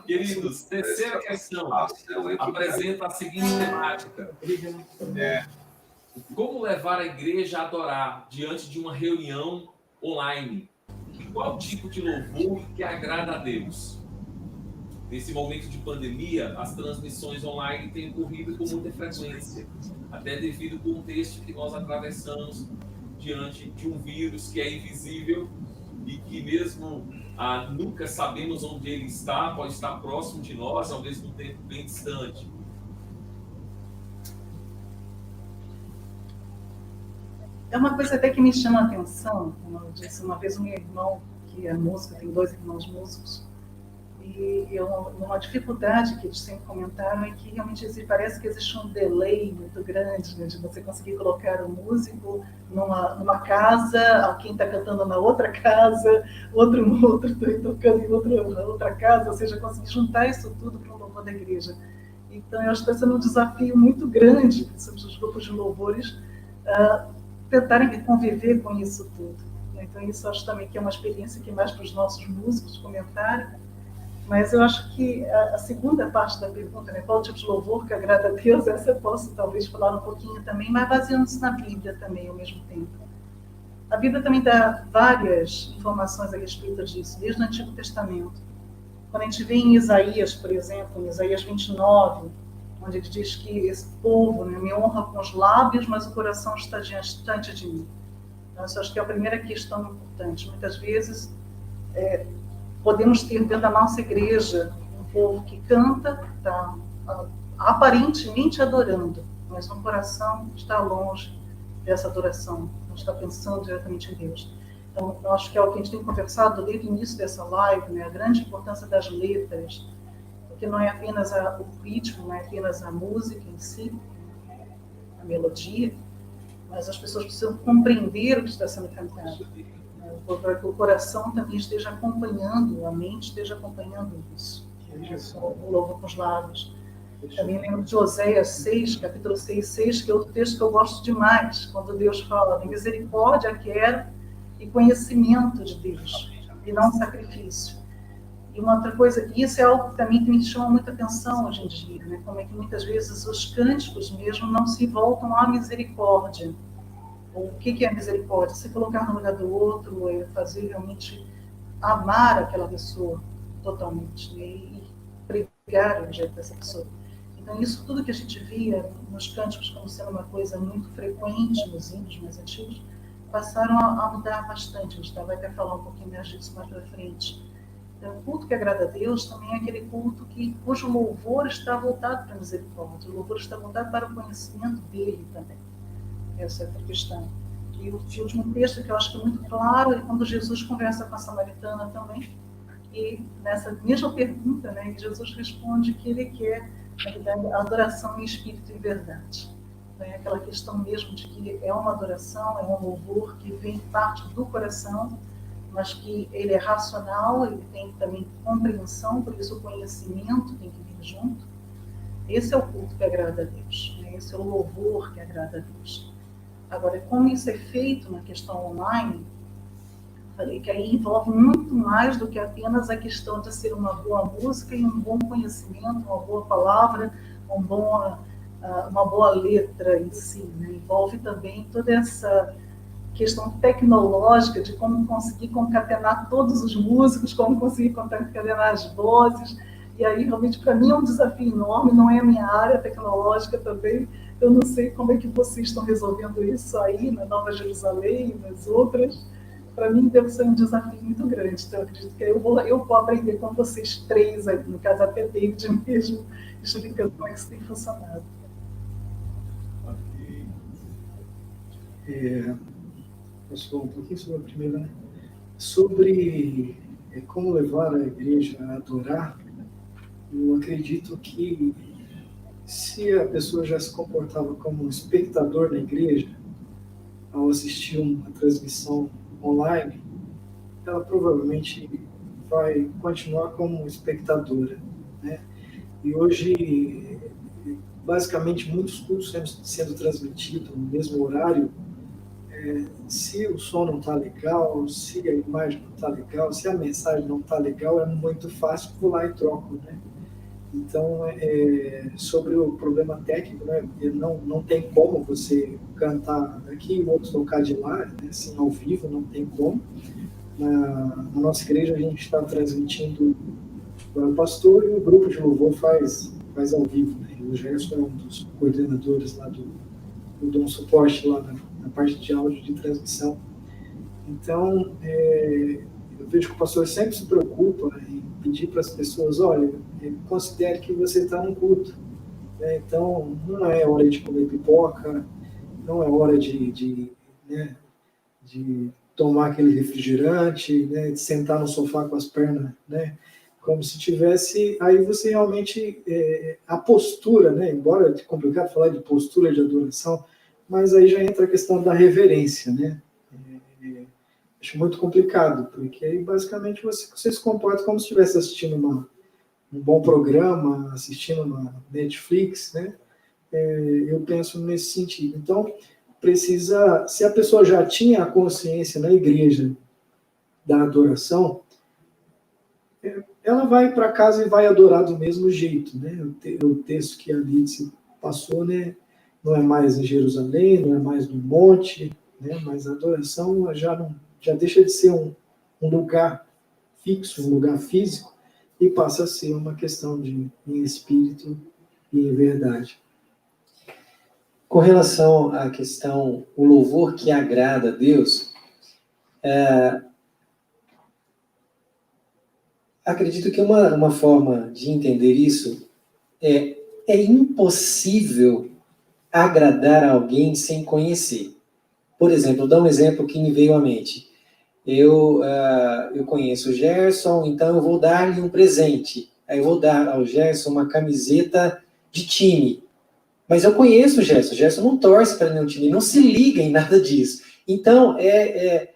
Queridos, terceira questão apresenta a seguinte temática. Como levar a igreja a adorar diante de uma reunião online? E qual tipo de louvor que agrada a Deus? Nesse momento de pandemia, as transmissões online têm ocorrido com muita frequência, até devido ao contexto que nós atravessamos diante de um vírus que é invisível e que mesmo nunca sabemos onde ele está, pode estar próximo de nós, ao mesmo tempo bem distante. É uma coisa até que me chama a atenção, como eu disse, uma vez um irmão que é músico, tem 2 irmãos músicos, e uma dificuldade que eles sempre comentaram é que realmente parece que existe um delay muito grande, né, de você conseguir colocar o músico numa casa, quem está cantando na outra casa, outro tocando em outra casa, ou seja, conseguir juntar isso tudo para o louvor da igreja. Então, eu acho que está sendo um desafio muito grande, principalmente os grupos de louvores, tentarem conviver com isso tudo. Então, isso acho também que é uma experiência que mais para os nossos músicos comentarem. Mas eu acho que a segunda parte da pergunta, né, qual tipo de louvor que agrada a Deus, essa eu posso talvez falar um pouquinho também, mas baseando-se na Bíblia também ao mesmo tempo. A Bíblia também dá várias informações a respeito disso, desde o Antigo Testamento. Quando a gente vê em Isaías, por exemplo, em Isaías 29, onde ele diz que esse povo, né, me honra com os lábios, mas o coração está distante de mim. Então, isso acho que é a primeira questão importante. Muitas vezes, podemos ter dentro da nossa igreja um povo que canta, está aparentemente adorando, mas no coração está longe dessa adoração, não está pensando diretamente em Deus. Então, eu acho que é o que a gente tem conversado desde o início dessa live, né, a grande importância das letras, porque não é apenas o ritmo, não é apenas a música em si, a melodia, mas as pessoas precisam compreender o que está sendo cantado, para que o coração também esteja acompanhando, a mente esteja acompanhando isso. O louvor com os lábios. Também lembro de Oséias 6, capítulo 6, que é outro texto que eu gosto demais, quando Deus fala, misericórdia quero e conhecimento de Deus, e não sacrifício. E uma outra coisa, isso é algo também que me chama muita atenção hoje em dia, né? Como é que muitas vezes os cânticos mesmo não se voltam à misericórdia. O que é a misericórdia? Se colocar no lugar do outro, é fazer realmente amar aquela pessoa totalmente, né? E pregar o jeito dessa pessoa. Então, isso tudo que a gente via nos cânticos como sendo uma coisa muito frequente nos hinos mais antigos, passaram a mudar bastante. A gente vai até falar um pouquinho mais disso mais para frente. Então, o culto que agrada a Deus também é aquele culto cujo louvor está voltado para a misericórdia, o louvor está voltado para o conhecimento dele também. Essa é outra questão. E o último texto que eu acho que é muito claro é quando Jesus conversa com a samaritana também. E nessa mesma pergunta, né, Jesus responde que ele quer, na verdade, a adoração em espírito e verdade. É aquela questão mesmo de que é uma adoração, é um louvor que vem parte do coração, mas que ele é racional, ele tem também compreensão, por isso o conhecimento tem que vir junto. Esse é o culto que agrada a Deus, né? Esse é o louvor que agrada a Deus. Agora, como isso é feito na questão online, falei que aí envolve muito mais do que apenas a questão de ser uma boa música e um bom conhecimento, uma boa palavra, uma boa letra em si, né? Envolve também toda essa questão tecnológica de como conseguir concatenar todos os músicos, como conseguir concatenar as vozes. E aí, realmente, para mim é um desafio enorme, não é a minha área tecnológica também. Eu não sei como é que vocês estão resolvendo isso aí, na Nova Jerusalém e nas outras. Para mim, deve ser um desafio muito grande. Então, eu acredito que eu vou aprender com vocês três aí, no caso, até David mesmo, explicando como é que isso tem funcionado. Posso falar um pouquinho sobre a primeira, né? Sobre como levar a igreja a adorar. Eu acredito que se a pessoa já se comportava como um espectador na igreja, ao assistir uma transmissão online, ela provavelmente vai continuar como espectadora, né? E hoje, basicamente, muitos cultos sendo transmitidos no mesmo horário. Se o som não está legal, se a imagem não está legal, se a mensagem não está legal, é muito fácil pular e troco, né? Então, sobre o problema técnico, né, não tem como você cantar aqui e o outro tocar de lá, né, assim, ao vivo, não tem como. Na nossa igreja, a gente está transmitindo para o pastor e o grupo de louvor faz ao vivo, né? O Gerson é um dos coordenadores lá do Dom Suporte, lá na parte de áudio de transmissão. Então, eu vejo que o pastor sempre se preocupa em pedir para as pessoas, olha, considere que você está num culto, né? Então, não é hora de comer pipoca, não é hora de tomar aquele refrigerante, né? De sentar no sofá com as pernas, né? Como se tivesse, aí você realmente, a postura, né? Embora é complicado falar de postura de adoração, mas aí já entra a questão da reverência, né? Acho muito complicado, porque aí basicamente você se comporta como se estivesse assistindo um bom programa, assistindo uma Netflix, né? Eu penso nesse sentido. Então, precisa, se a pessoa já tinha a consciência na igreja da adoração, ela vai para casa e vai adorar do mesmo jeito, né? O texto que a Lídice passou, né? Não é mais em Jerusalém, não é mais no monte, né? Mas a adoração já deixa de ser um lugar fixo, um lugar físico, e passa a ser uma questão em espírito e em verdade. Com relação à questão, o louvor que agrada a Deus, acredito que uma forma de entender isso é impossível agradar a alguém sem conhecer. Por exemplo, dá um exemplo que me veio à mente. Eu conheço o Gerson, então eu vou dar-lhe um presente. Aí eu vou dar ao Gerson uma camiseta de time. Mas eu conheço o Gerson não torce para nenhum time, não se liga em nada disso. Então, é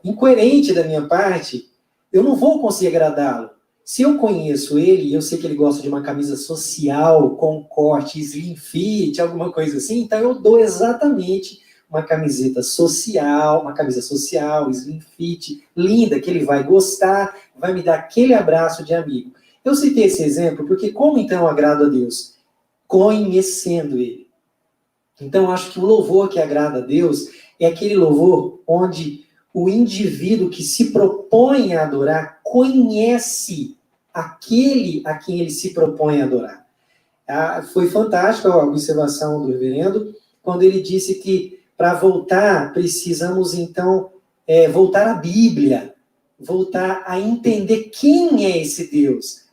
incoerente da minha parte, eu não vou conseguir agradá-lo. Se eu conheço ele e eu sei que ele gosta de uma camisa social, com corte, slim fit, alguma coisa assim, então eu dou exatamente uma camisa social, slim fit, linda, que ele vai gostar, vai me dar aquele abraço de amigo. Eu citei esse exemplo porque como então eu agrado a Deus? Conhecendo ele. Então, acho que o louvor que agrada a Deus é aquele louvor onde o indivíduo que se propõe a adorar conhece aquele a quem ele se propõe a adorar. Foi fantástica a observação do reverendo, quando ele disse que para voltar, precisamos então voltar à Bíblia, voltar a entender quem é esse Deus.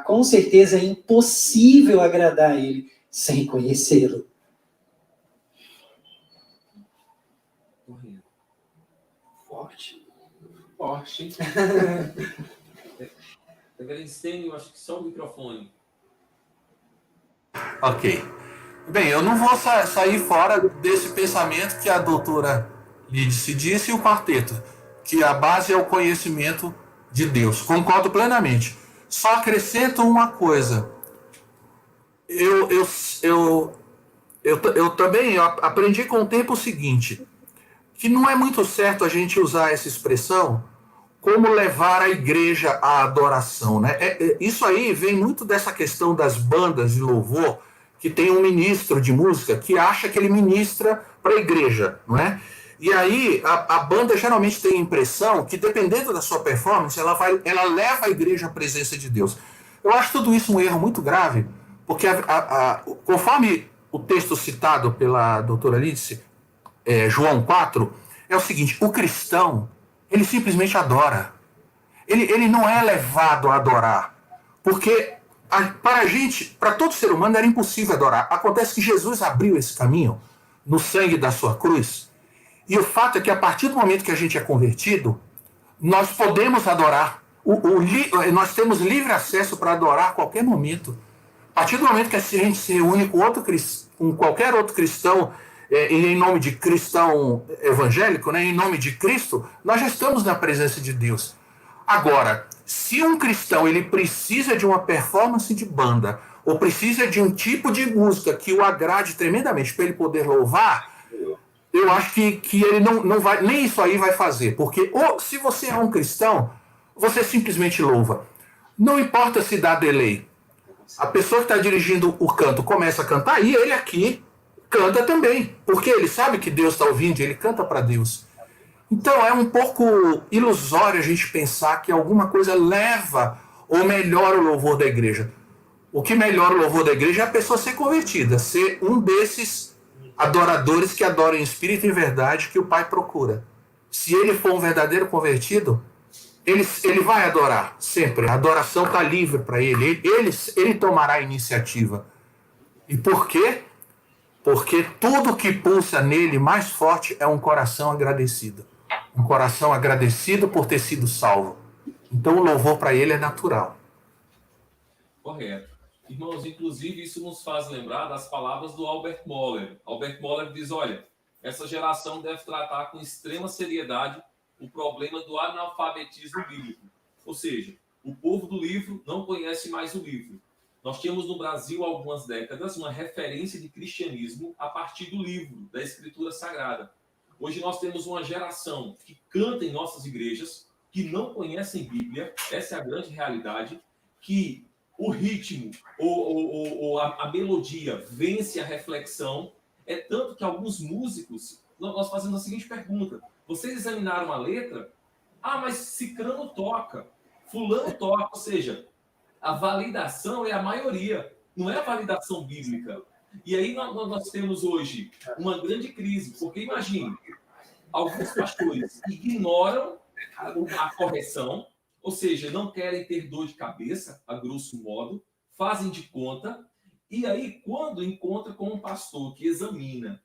Com certeza é impossível agradar a ele sem conhecê-lo. Correndo. Forte. Forte, hein? Reverendo Stênio, eu acho que só o microfone. Ok. Bem, eu não vou sair fora desse pensamento que a doutora Lídice disse e o quarteto, que a base é o conhecimento de Deus. Concordo plenamente. Só acrescento uma coisa. Eu também aprendi com o tempo o seguinte, que não é muito certo a gente usar essa expressão como levar a igreja à adoração, né? Isso aí vem muito dessa questão das bandas de louvor, que tem um ministro de música que acha que ele ministra para a igreja, não é? E aí a banda geralmente tem a impressão que, dependendo da sua performance, ela leva a igreja à presença de Deus. Eu acho tudo isso um erro muito grave, porque conforme o texto citado pela doutora Lídice, João 4, é o seguinte: o cristão, ele simplesmente adora. Ele não é levado a adorar. Porque para a gente, para todo ser humano, era impossível adorar. Acontece que Jesus abriu esse caminho no sangue da sua cruz. E o fato é que, a partir do momento que a gente é convertido, nós podemos adorar. Nós temos livre acesso para adorar a qualquer momento. A partir do momento que a gente se reúne com qualquer outro cristão, em nome de cristão evangélico, né, em nome de Cristo, nós já estamos na presença de Deus. Agora, se um cristão ele precisa de uma performance de banda, ou precisa de um tipo de música que o agrade tremendamente para ele poder louvar, eu acho que ele não vai, nem isso aí vai fazer. Porque se você é um cristão, você simplesmente louva. Não importa se dá delay. A pessoa que está dirigindo o canto começa a cantar e ele aqui canta também. Porque ele sabe que Deus está ouvindo e ele canta para Deus. Então é um pouco ilusório a gente pensar que alguma coisa leva ou melhora o louvor da igreja. O que melhora o louvor da igreja é a pessoa ser convertida, ser um desses adoradores que adoram em espírito e em verdade que o Pai procura. Se ele for um verdadeiro convertido, ele vai adorar sempre. A adoração está livre para ele. Ele tomará a iniciativa. E por quê? Porque tudo que pulsa nele mais forte é um coração agradecido. Um coração agradecido por ter sido salvo. Então o louvor para ele é natural. Correto. Irmãos, inclusive isso nos faz lembrar das palavras do Albert Moller. Albert Moller diz, olha, essa geração deve tratar com extrema seriedade o problema do analfabetismo bíblico. Ou seja, o povo do livro não conhece mais o livro. Nós tínhamos no Brasil, há algumas décadas, uma referência de cristianismo a partir do livro, da Escritura Sagrada. Hoje nós temos uma geração que canta em nossas igrejas, que não conhecem Bíblia, essa é a grande realidade, que o ritmo ou a melodia vence a reflexão. É tanto que alguns músicos, nós fazemos a seguinte pergunta: vocês examinaram a letra? Ah, mas cicrano toca, fulano toca, ou seja, a validação é a maioria, não é a validação bíblica. E aí nós temos hoje uma grande crise, porque imagine, alguns pastores ignoram a correção, ou seja, não querem ter dor de cabeça, a grosso modo, fazem de conta, e aí quando encontra com um pastor que examina,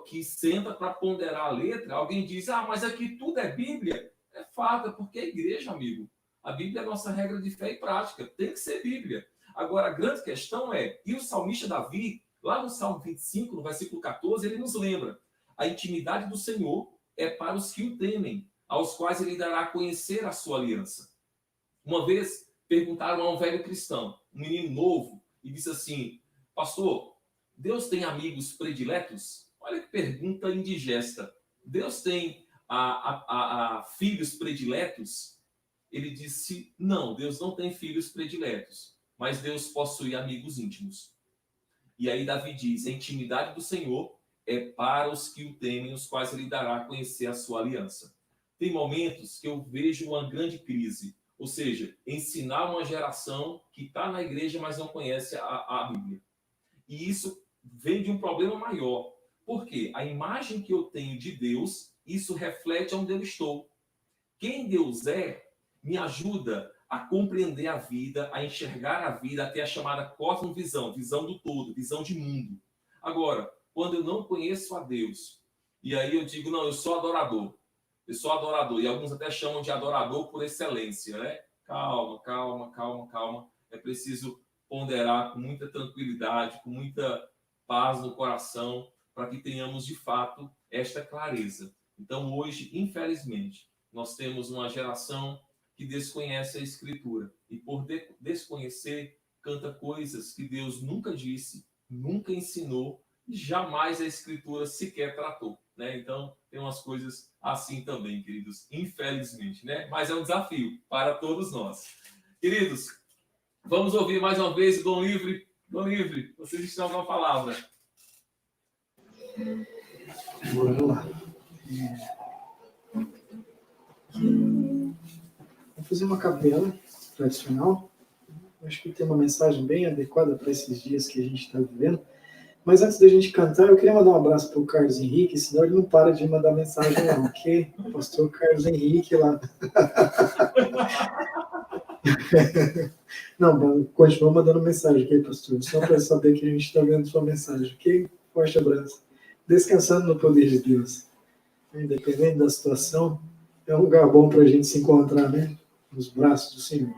que senta para ponderar a letra, alguém diz, ah, mas aqui tudo é Bíblia. É fato, porque é igreja, amigo. A Bíblia é a nossa regra de fé e prática, tem que ser Bíblia. Agora, a grande questão é, e o salmista Davi, lá no Salmo 25, no versículo 14, ele nos lembra, a intimidade do Senhor é para os que o temem, aos quais ele dará a conhecer a sua aliança. Uma vez perguntaram a um velho cristão, um menino novo, e disse assim, pastor, Deus tem amigos prediletos? Olha que pergunta indigesta. Deus tem filhos prediletos? Ele disse, não, Deus não tem filhos prediletos, mas Deus possui amigos íntimos. E aí Davi diz, a intimidade do Senhor é para os que o temem, os quais ele dará a conhecer a sua aliança. Tem momentos que eu vejo uma grande crise, ou seja, ensinar uma geração que está na igreja, mas não conhece a Bíblia. E isso vem de um problema maior. Por quê? A imagem que eu tenho de Deus, isso reflete onde eu estou. Quem Deus é, me ajuda a compreender a vida, a enxergar a vida, a ter a chamada cosmovisão, visão do todo, visão de mundo. Agora, quando eu não conheço a Deus, E aí eu digo, não, eu sou adorador. Eu sou adorador. E alguns até chamam de adorador por excelência, né? Calma, calma, calma, calma. É preciso ponderar com muita tranquilidade, com muita paz no coração, para que tenhamos, de fato, esta clareza. Então, hoje, infelizmente, nós temos uma geração que desconhece a Escritura. E por desconhecer, canta coisas que Deus nunca disse, nunca ensinou, e jamais a Escritura sequer tratou, né? Então, tem umas coisas assim também, queridos, infelizmente, né? Mas é um desafio para todos nós. Queridos, vamos ouvir mais uma vez o Dom Livre. Dom Livre, vocês estão com a palavra. Vamos lá. Vou fazer uma capela tradicional. Acho que tem uma mensagem bem adequada para esses dias que a gente está vivendo. Mas antes da gente cantar, eu queria mandar um abraço para o Carlos Henrique, senão ele não para de mandar mensagem não, ok? O pastor Carlos Henrique lá. Não, continua mandando mensagem, ok, pastor? Só para saber que a gente está vendo sua mensagem, ok? Forte abraço. Descansando no poder de Deus. Independente da situação, é um lugar bom para a gente se encontrar, né? Nos braços do Senhor.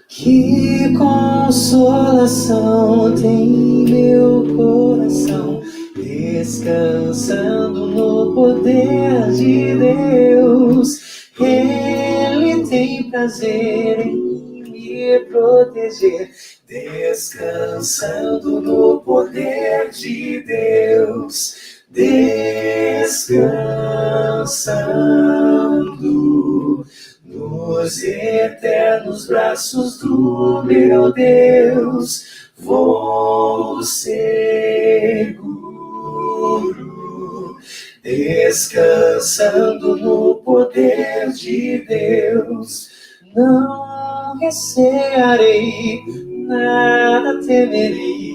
Que consolação tem meu coração, descansando no poder de Deus. Ele tem prazer em me proteger, descansando no poder de Deus. Descansando nos eternos braços do meu Deus, vou seguro, descansando no poder de Deus. Não recearei, nada temerei,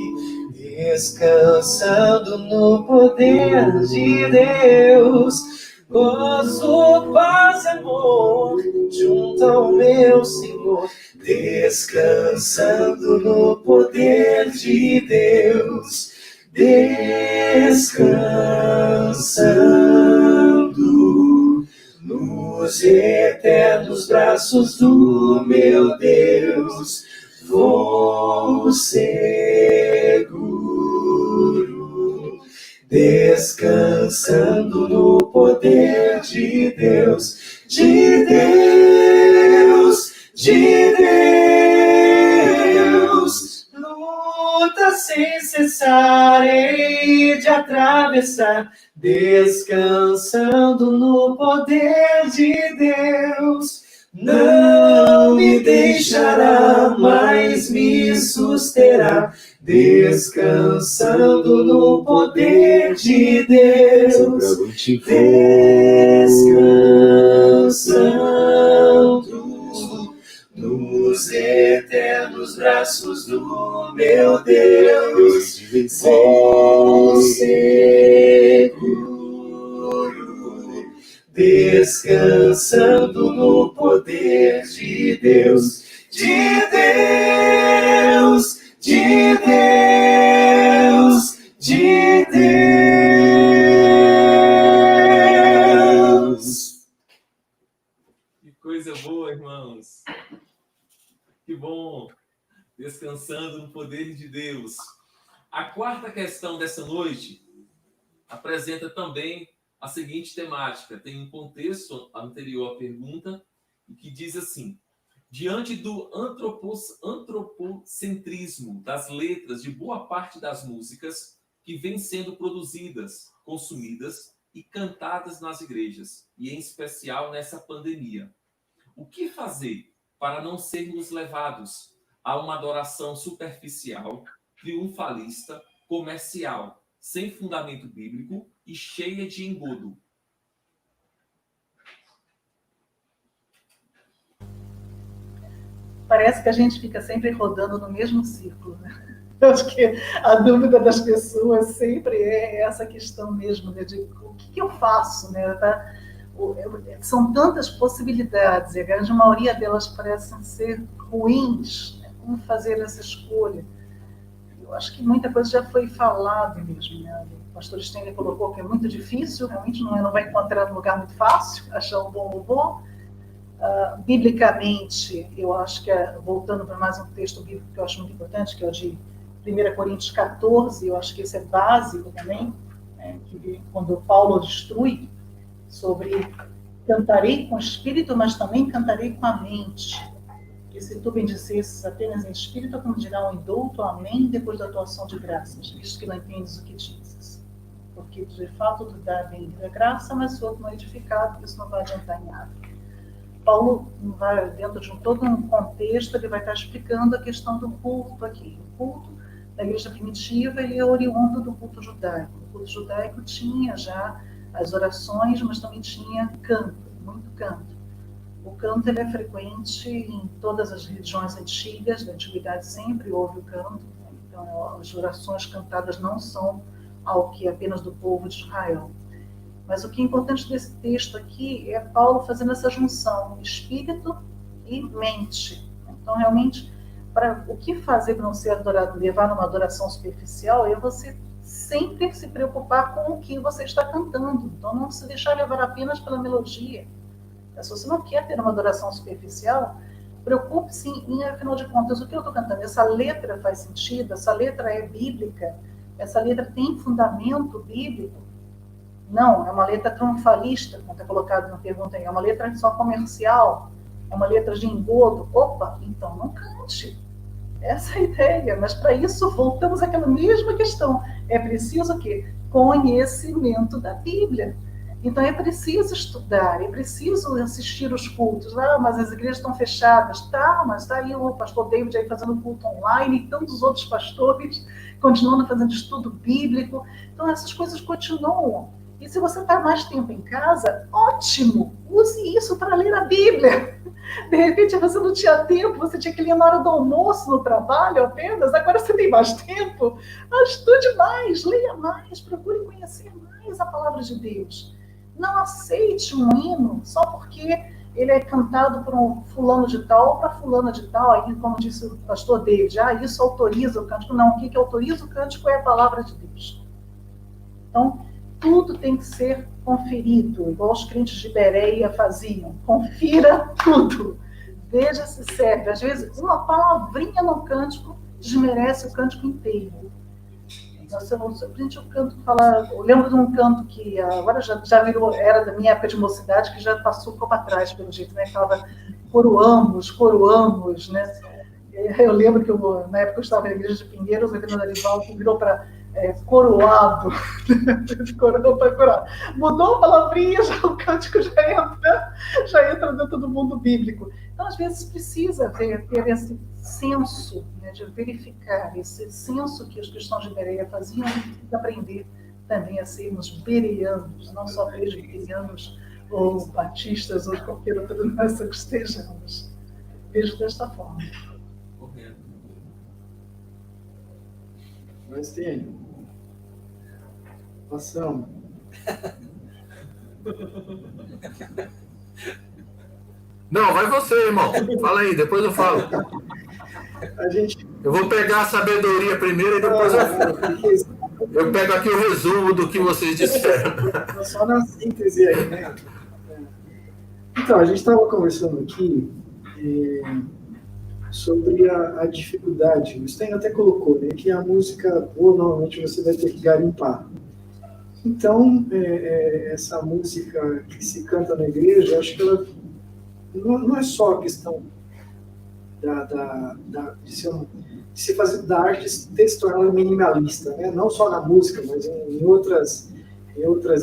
descansando no poder de Deus. Gozo, paz e amor, junto ao meu Senhor, descansando no poder de Deus, descansando nos eternos braços do meu Deus, vou seguro, descansando no poder de Deus, de Deus, de Deus. Luta sem cessar, hei de atravessar, descansando no poder de Deus. Não me deixará, mas me susterá, descansando no poder de Deus, descansando nos eternos braços do meu Deus, vou seguro, descansando no poder de Deus, de Deus, de Deus, de Deus. Que coisa boa, irmãos. Que bom. Descansando no poder de Deus. A quarta questão dessa noite apresenta também a seguinte temática. Tem um contexto anterior à pergunta, que diz assim: diante do antropocentrismo das letras de boa parte das músicas que vêm sendo produzidas, consumidas e cantadas nas igrejas, e em especial nessa pandemia, o que fazer para não sermos levados a uma adoração superficial, triunfalista, comercial, sem fundamento bíblico e cheia de engodo? Parece que a gente fica sempre rodando no mesmo círculo, né? Eu acho que a dúvida das pessoas sempre é essa questão mesmo, né, de o que eu faço, né? São tantas possibilidades, e a grande maioria delas parecem ser ruins, né? Como fazer essa escolha? eu acho que muita coisa já foi falada mesmo, né? O pastor Stanley colocou que é muito difícil, realmente não vai encontrar um lugar muito fácil, achar um bom louvor. Biblicamente, eu acho que, voltando para mais um texto bíblico que eu acho muito importante, que é o de 1 Coríntios 14, eu acho que esse é básico também, né, que quando Paulo instrui sobre cantarei com o espírito, mas também cantarei com a mente. E se tu bendizesses apenas em espírito, como dirá o indulto, amém, depois da tua ação de graças, visto que não entendes o que dizes. Porque, de fato, tu dá bem a graça, mas se o outro não é edificado, isso não vai adiantar em nada. Paulo vai dentro de todo um contexto, ele vai estar explicando a questão do culto aqui. O culto da igreja primitiva, ele é oriundo do culto judaico. O culto judaico tinha já as orações, mas também tinha canto, muito canto. O canto ele é frequente em todas as religiões antigas, da antiguidade sempre houve o canto. Então, as orações cantadas não são algo que é apenas do povo de Israel. Mas o que é importante desse texto aqui é Paulo fazendo essa junção, espírito e mente. Então, realmente, o que fazer para não ser adorado, levar numa adoração superficial, é você sempre se preocupar com o que você está cantando. Então, não se deixar levar apenas pela melodia. Se você não quer ter uma adoração superficial, preocupe-se em, afinal de contas, o que eu estou cantando? Essa letra faz sentido? Essa letra é bíblica? Essa letra tem fundamento bíblico? Não, é uma letra triunfalista, como está colocado na pergunta aí. É uma letra só comercial? É uma letra de engodo? Opa, então não cante. Essa é a ideia. Mas para isso, voltamos àquela mesma questão. É preciso o quê? Conhecimento da Bíblia. Então é preciso estudar, é preciso assistir os cultos. Mas as igrejas estão fechadas. Tá, mas está aí o pastor David aí fazendo culto online e tantos outros pastores continuando fazendo estudo bíblico. Então essas coisas continuam. E se você está mais tempo em casa, ótimo! Use isso para ler a Bíblia. De repente você não tinha tempo, você tinha que ler na hora do almoço, no trabalho apenas. Agora você tem mais tempo. Estude mais, leia mais, procure conhecer mais a palavra de Deus. Não aceite um hino só porque ele é cantado por um fulano de tal ou para fulana de tal. Aí, como disse o pastor David, isso autoriza o cântico. Não, o que autoriza o cântico é a palavra de Deus. Então, tudo tem que ser conferido, igual os crentes de Bereia faziam. Confira tudo. Veja se serve. Às vezes, uma palavrinha no cântico desmerece o cântico inteiro. Eu lembro de um canto que agora já virou, era da minha época de mocidade, que já passou um pouco atrás, pelo jeito, né? Falava coroamos, né? Eu lembro que na época eu estava na igreja de Pinheiros, o reverendo Arivaldo virou para coroado, coroou para coroado. Mudou a palavrinha, já o cântico já entra dentro do mundo bíblico. Então, às vezes, precisa ter esse senso, né, de verificar, esse senso que os cristãos de Bereia faziam, e aprender também a sermos bereanos, não só presbiterianos ou batistas ou de qualquer outra denominação que estejamos. Vejo desta forma. Mas tem. Passamos. Não, vai você, irmão. Fala aí, depois eu falo. Eu vou pegar a sabedoria primeiro e depois eu pego aqui o resumo do que vocês disseram. Só na síntese aí, né? Então, a gente estava conversando aqui sobre a dificuldade. O Sten até colocou, né, que a música boa, normalmente você vai ter que garimpar. Então, essa música que se canta na igreja, eu acho que ela não é só a questão de se fazer da arte ter se tornado minimalista, né? Não só na música, mas em outras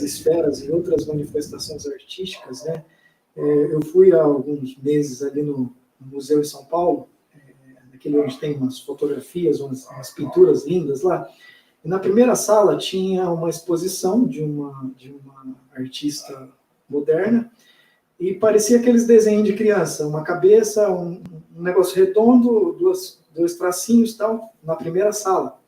esferas, em outras manifestações artísticas, né? Eu fui há alguns meses ali no Museu em São Paulo, naquele onde tem umas fotografias, umas pinturas lindas lá. E na primeira sala tinha uma exposição de uma artista moderna, e parecia aqueles desenhos de criança, uma cabeça, um negócio redondo, dois tracinhos e tal, na primeira sala.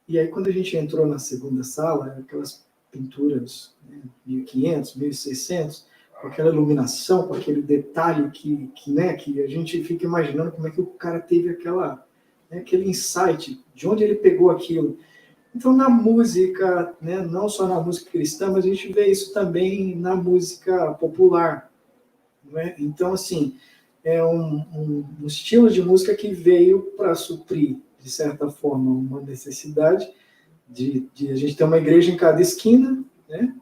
E aí, quando a gente entrou na segunda sala, aquelas pinturas, né, 1500, 1600, com aquela iluminação, com aquele detalhe que a gente fica imaginando como é que o cara teve né, aquele insight, de onde ele pegou aquilo. Então, na música, né, não só na música cristã, mas a gente vê isso também na música popular. Né? Então, assim, é um estilo de música que veio para suprir, de certa forma, uma necessidade de a gente ter uma igreja em cada esquina, né?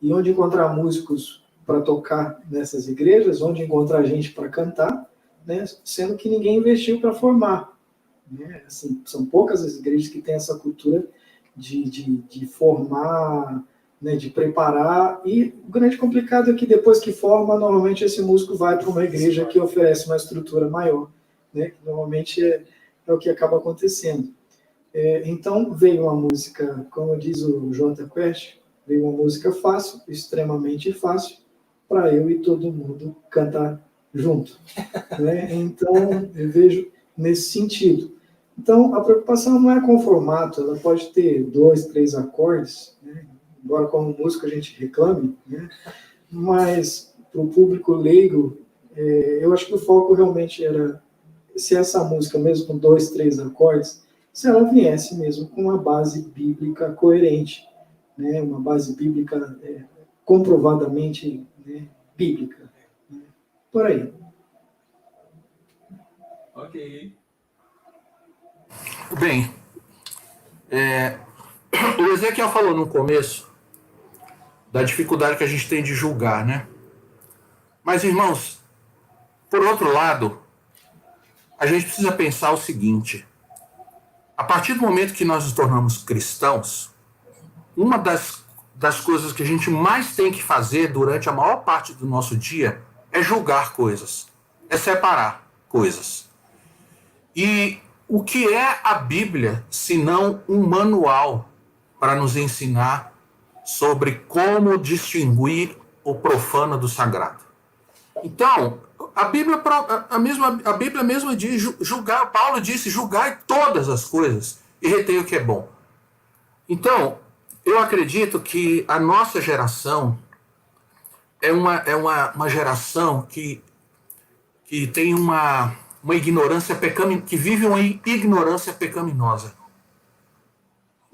E onde encontrar músicos para tocar nessas igrejas, onde encontrar gente para cantar, né? Sendo que ninguém investiu para formar. Né? Assim, são poucas as igrejas que têm essa cultura de formar, né, de preparar, e o grande complicado é que depois que forma, normalmente esse músico vai para uma igreja que oferece uma estrutura maior, né, que normalmente é o que acaba acontecendo. Então veio uma música, como diz o Jota Quest, veio uma música fácil, extremamente fácil, para eu e todo mundo cantar junto. Né? Então eu vejo nesse sentido. Então, a preocupação não é com o formato, ela pode ter 2, 3 acordes, né? Embora como músico a gente reclame, né? Mas para o público leigo, eu acho que o foco realmente era se essa música, mesmo com 2, 3 acordes, se ela viesse mesmo com uma base bíblica coerente, né? Uma base bíblica comprovadamente, né, bíblica. Né? Por aí. Ok. Bem, o Ezequiel falou no começo da dificuldade que a gente tem de julgar, né? Mas, irmãos, por outro lado, a gente precisa pensar o seguinte: a partir do momento que nós nos tornamos cristãos, uma das coisas que a gente mais tem que fazer durante a maior parte do nosso dia é julgar coisas, é separar coisas. E o que é a Bíblia, senão um manual para nos ensinar sobre como distinguir o profano do sagrado? Então, a Bíblia mesma diz, julgar, Paulo disse, julgai todas as coisas e retei o que é bom. Então, eu acredito que a nossa geração é uma geração que tem uma ignorância pecaminosa, que vive uma ignorância pecaminosa.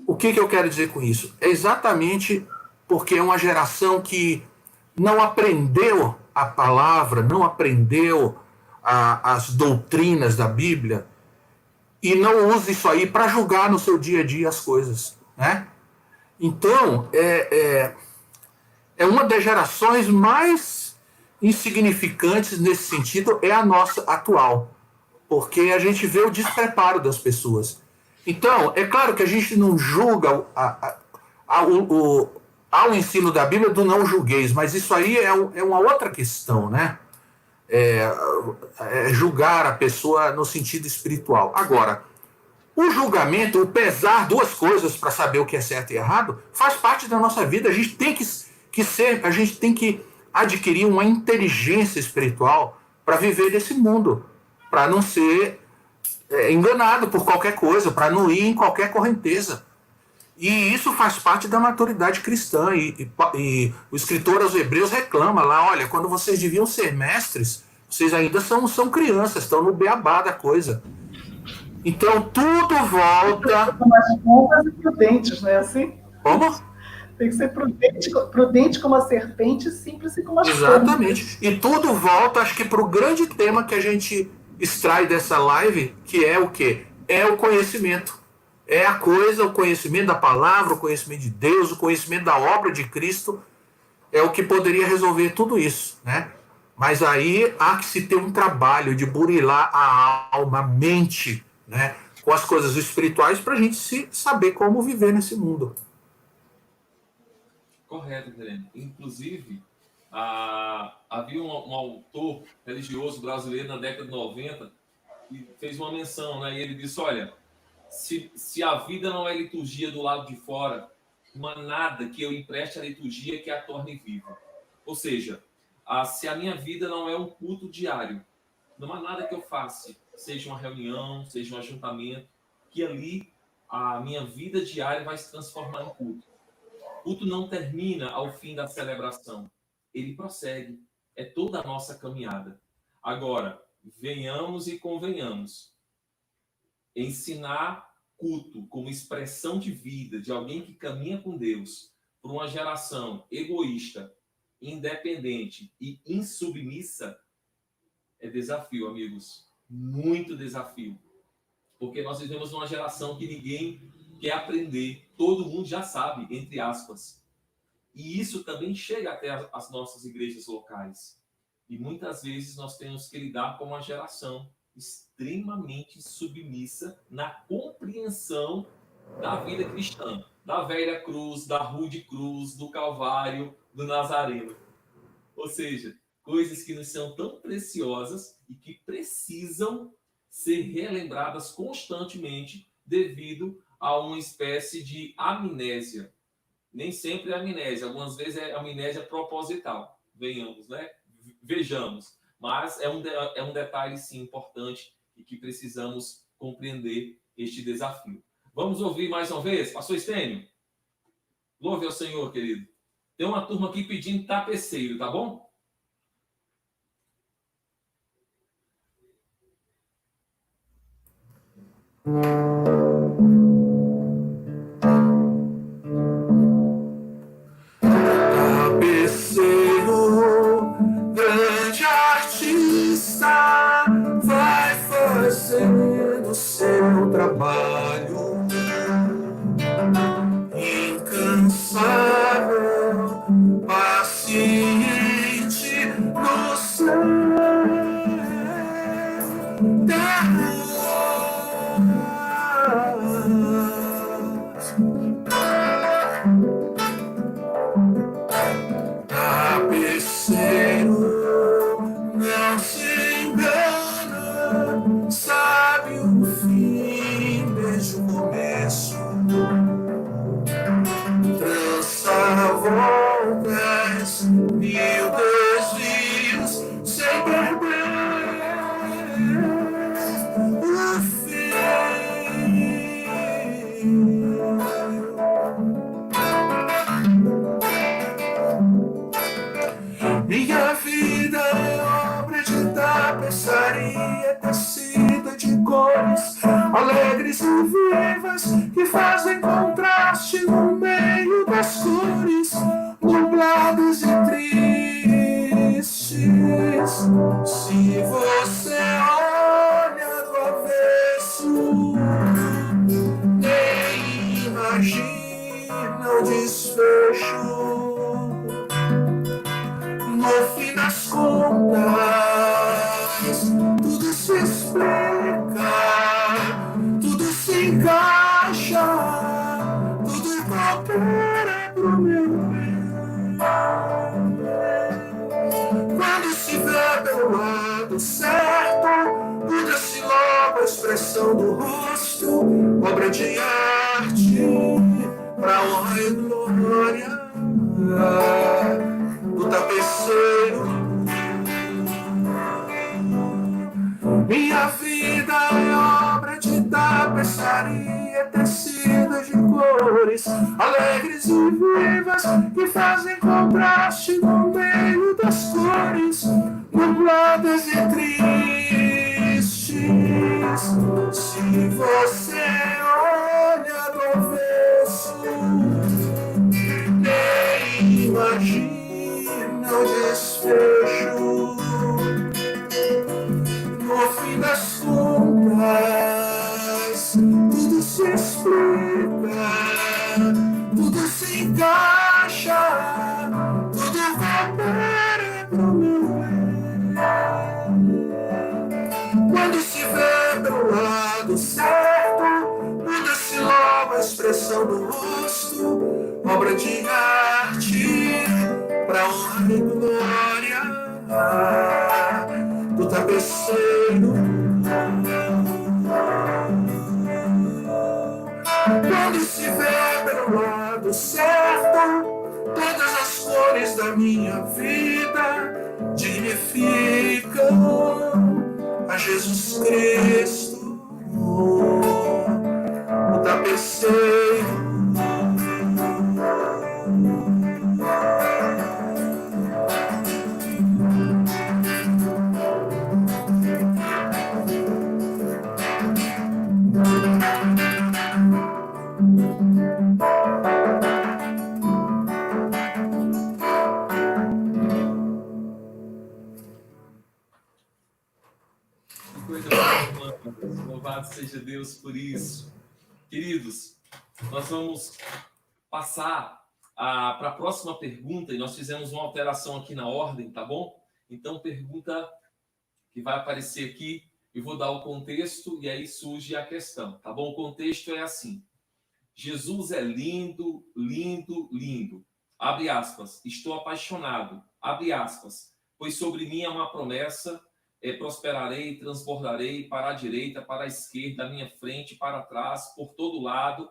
O que eu quero dizer com isso? É exatamente porque é uma geração que não aprendeu a palavra, não aprendeu as doutrinas da Bíblia e não usa isso aí para julgar no seu dia a dia as coisas, né? Então, é uma das gerações mais insignificantes nesse sentido, é a nossa atual, porque a gente vê o despreparo das pessoas. Então, é claro que a gente não julga ao ensino da Bíblia do não julgueis, mas isso aí é uma outra questão, né? Julgar a pessoa no sentido espiritual. Agora, o julgamento, o pesar, duas coisas para saber o que é certo e errado, faz parte da nossa vida. A gente tem a gente tem que adquirir uma inteligência espiritual para viver nesse mundo, para não ser enganado por qualquer coisa, para não ir em qualquer correnteza. E isso faz parte da maturidade cristã. E o escritor aos Hebreus reclama lá, olha, quando vocês deviam ser mestres, vocês ainda são crianças, estão no beabá da coisa. Então, tudo volta... Umas bombas e prudentes, não é assim? Como? Tem que ser prudente como a serpente e simples como as Exatamente. pombas. E tudo volta, acho que para o grande tema que a gente extrai dessa live, que é o quê? É o conhecimento. É a coisa, o conhecimento da palavra, o conhecimento de Deus, o conhecimento da obra de Cristo, é o que poderia resolver tudo isso, né? Mas aí há que se ter um trabalho de burilar a alma, a mente, né, com as coisas espirituais para a gente saber como viver nesse mundo. Correto, Guilherme. Inclusive, havia um autor religioso brasileiro na década de 90 que fez uma menção, né? E ele disse, olha, se a vida não é liturgia do lado de fora, não há nada que eu empreste à liturgia que a torne viva. Ou seja, se a minha vida não é um culto diário, não há nada que eu faça, seja uma reunião, seja um ajuntamento, que ali a minha vida diária vai se transformar em culto. O culto não termina ao fim da celebração. Ele prossegue. É toda a nossa caminhada. Agora, venhamos e convenhamos. ensinar culto como expressão de vida de alguém que caminha com Deus para uma geração egoísta, independente e insubmissa é desafio, amigos. Muito desafio. Porque nós vivemos numa geração que ninguém quer aprender. Todo mundo já sabe, entre aspas. E isso também chega até as nossas igrejas locais. E muitas vezes nós temos que lidar com uma geração extremamente submissa na compreensão da vida cristã, da velha cruz, da rude cruz, do Calvário, do Nazareno. Ou seja, coisas que nos são tão preciosas e que precisam ser relembradas constantemente devido a uma espécie de amnésia. Nem sempre é amnésia, algumas vezes é amnésia proposital. Vejamos. Mas é um detalhe, sim, importante e que precisamos compreender este desafio. Vamos ouvir mais uma vez? Pastor Estênio? Louve ao Senhor, querido. Tem uma turma aqui pedindo tapeceiro, tá bom? Tapeceiro, grande artista, vai fazendo seu trabalho incansável, paciente no céu. Tapeceiro, não se engana, sabe o fim desde o começo. Trança voltas, mil desvios, sem perder o fim. Minha vida é obra de tapeçaria tecida de cores alegres e vivas que fazem contraste no meio das cores nubladas e tristes. Se você olha do avesso, nem imagina o desfecho. No fim das contas, tudo se explica, tudo se encaixa, tudo coopera pro meu bem. Quando se vê pelo lado certo, muda-se logo a expressão do rosto, obra de arte, pra honra e glória do tapeceiro. Minha vida é obra de tapeçaria tecida de cores alegres e vivas que fazem contraste no meio das cores nubladas e tristes. Se você olha do avesso, nem imagina o desfecho. No fim das contas, tudo se explica, tudo se encaixa, tudo coopera pro meu bem. Quando se vê pelo lado certo, muda-se logo a expressão do rosto, obra de arte, pra honra e glória do tapeceiro. Quando se vê pelo lado certo, todas as cores da minha vida dignificam a Jesus Cristo, o tapeceiro. Louvado seja Deus por isso. Queridos, nós vamos passar para a próxima pergunta, e nós fizemos uma alteração aqui na ordem, tá bom? Então, pergunta que vai aparecer aqui, eu vou dar o contexto e aí surge a questão, tá bom? O contexto é assim: Jesus é lindo, lindo, lindo. Abre aspas. Estou apaixonado. Abre aspas. Pois sobre mim é uma promessa, prosperarei, transbordarei para a direita, para a esquerda, à minha frente, para trás, por todo lado,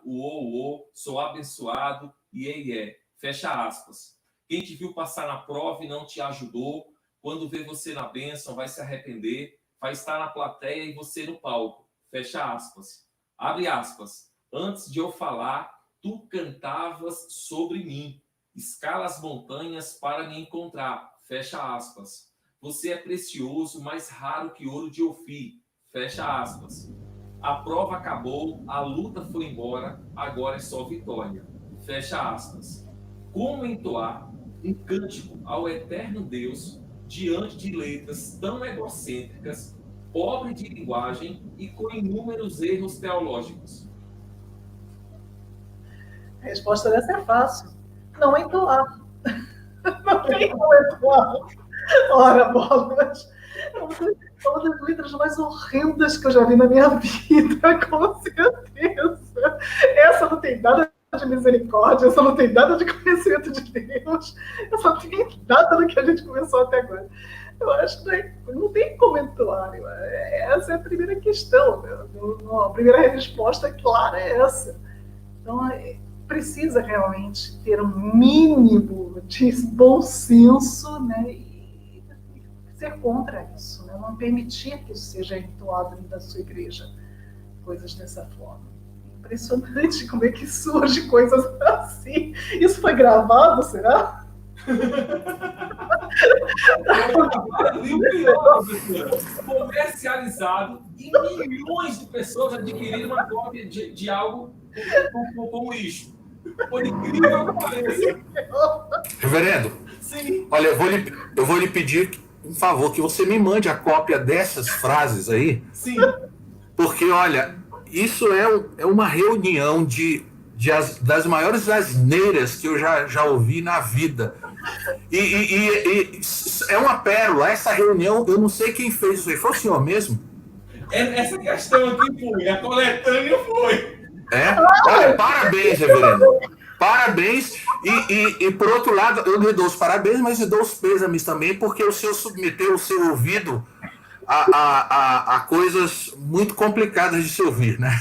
sou abençoado, e. Fecha aspas. Quem te viu passar na prova e não te ajudou, quando vê você na bênção, vai se arrepender, vai estar na plateia e você no palco. Fecha aspas. Abre aspas. Antes de eu falar, tu cantavas sobre mim. Escala as montanhas para me encontrar. Fecha aspas. Você é precioso, mais raro que ouro de Ofir. Fecha aspas. A prova acabou, a luta foi embora, agora é só vitória. Fecha aspas. Como entoar um cântico ao eterno Deus diante de letras tão egocêntricas, pobre de linguagem e com inúmeros erros teológicos? A resposta dessa é fácil. Não entoar. Não tem como entoar. Ora, bolas. É uma das letras mais horrendas que eu já vi na minha vida, com certeza. Essa não tem nada de misericórdia, essa não tem nada de conhecimento de Deus, essa não tem nada do que a gente começou até agora. Eu acho que não tem comentário. Essa é a primeira questão. A primeira resposta clara é essa. Então, precisa realmente ter um mínimo de bom senso, né, e ser contra isso, né, não permitir que isso seja entoado da sua igreja, coisas dessa forma. Impressionante como é que surge coisas assim. Isso foi gravado, será? Comercializado e milhões de pessoas adquiriram uma cópia de algo como isso. Por incrível que pareça. Reverendo, Sim. olha, eu vou lhe pedir um favor, que você me mande a cópia dessas frases aí. Sim. Porque, olha, isso é uma reunião das maiores asneiras que eu já ouvi na vida. E é uma pérola. Essa reunião, eu não sei quem fez isso aí. Foi o senhor mesmo? Essa questão aqui foi, a coletânea foi. Olha, parabéns, reverendo. Parabéns. E por outro lado, eu lhe dou os parabéns, mas lhe dou os pêsames também, porque o senhor submeteu o seu ouvido a coisas muito complicadas de se ouvir, né?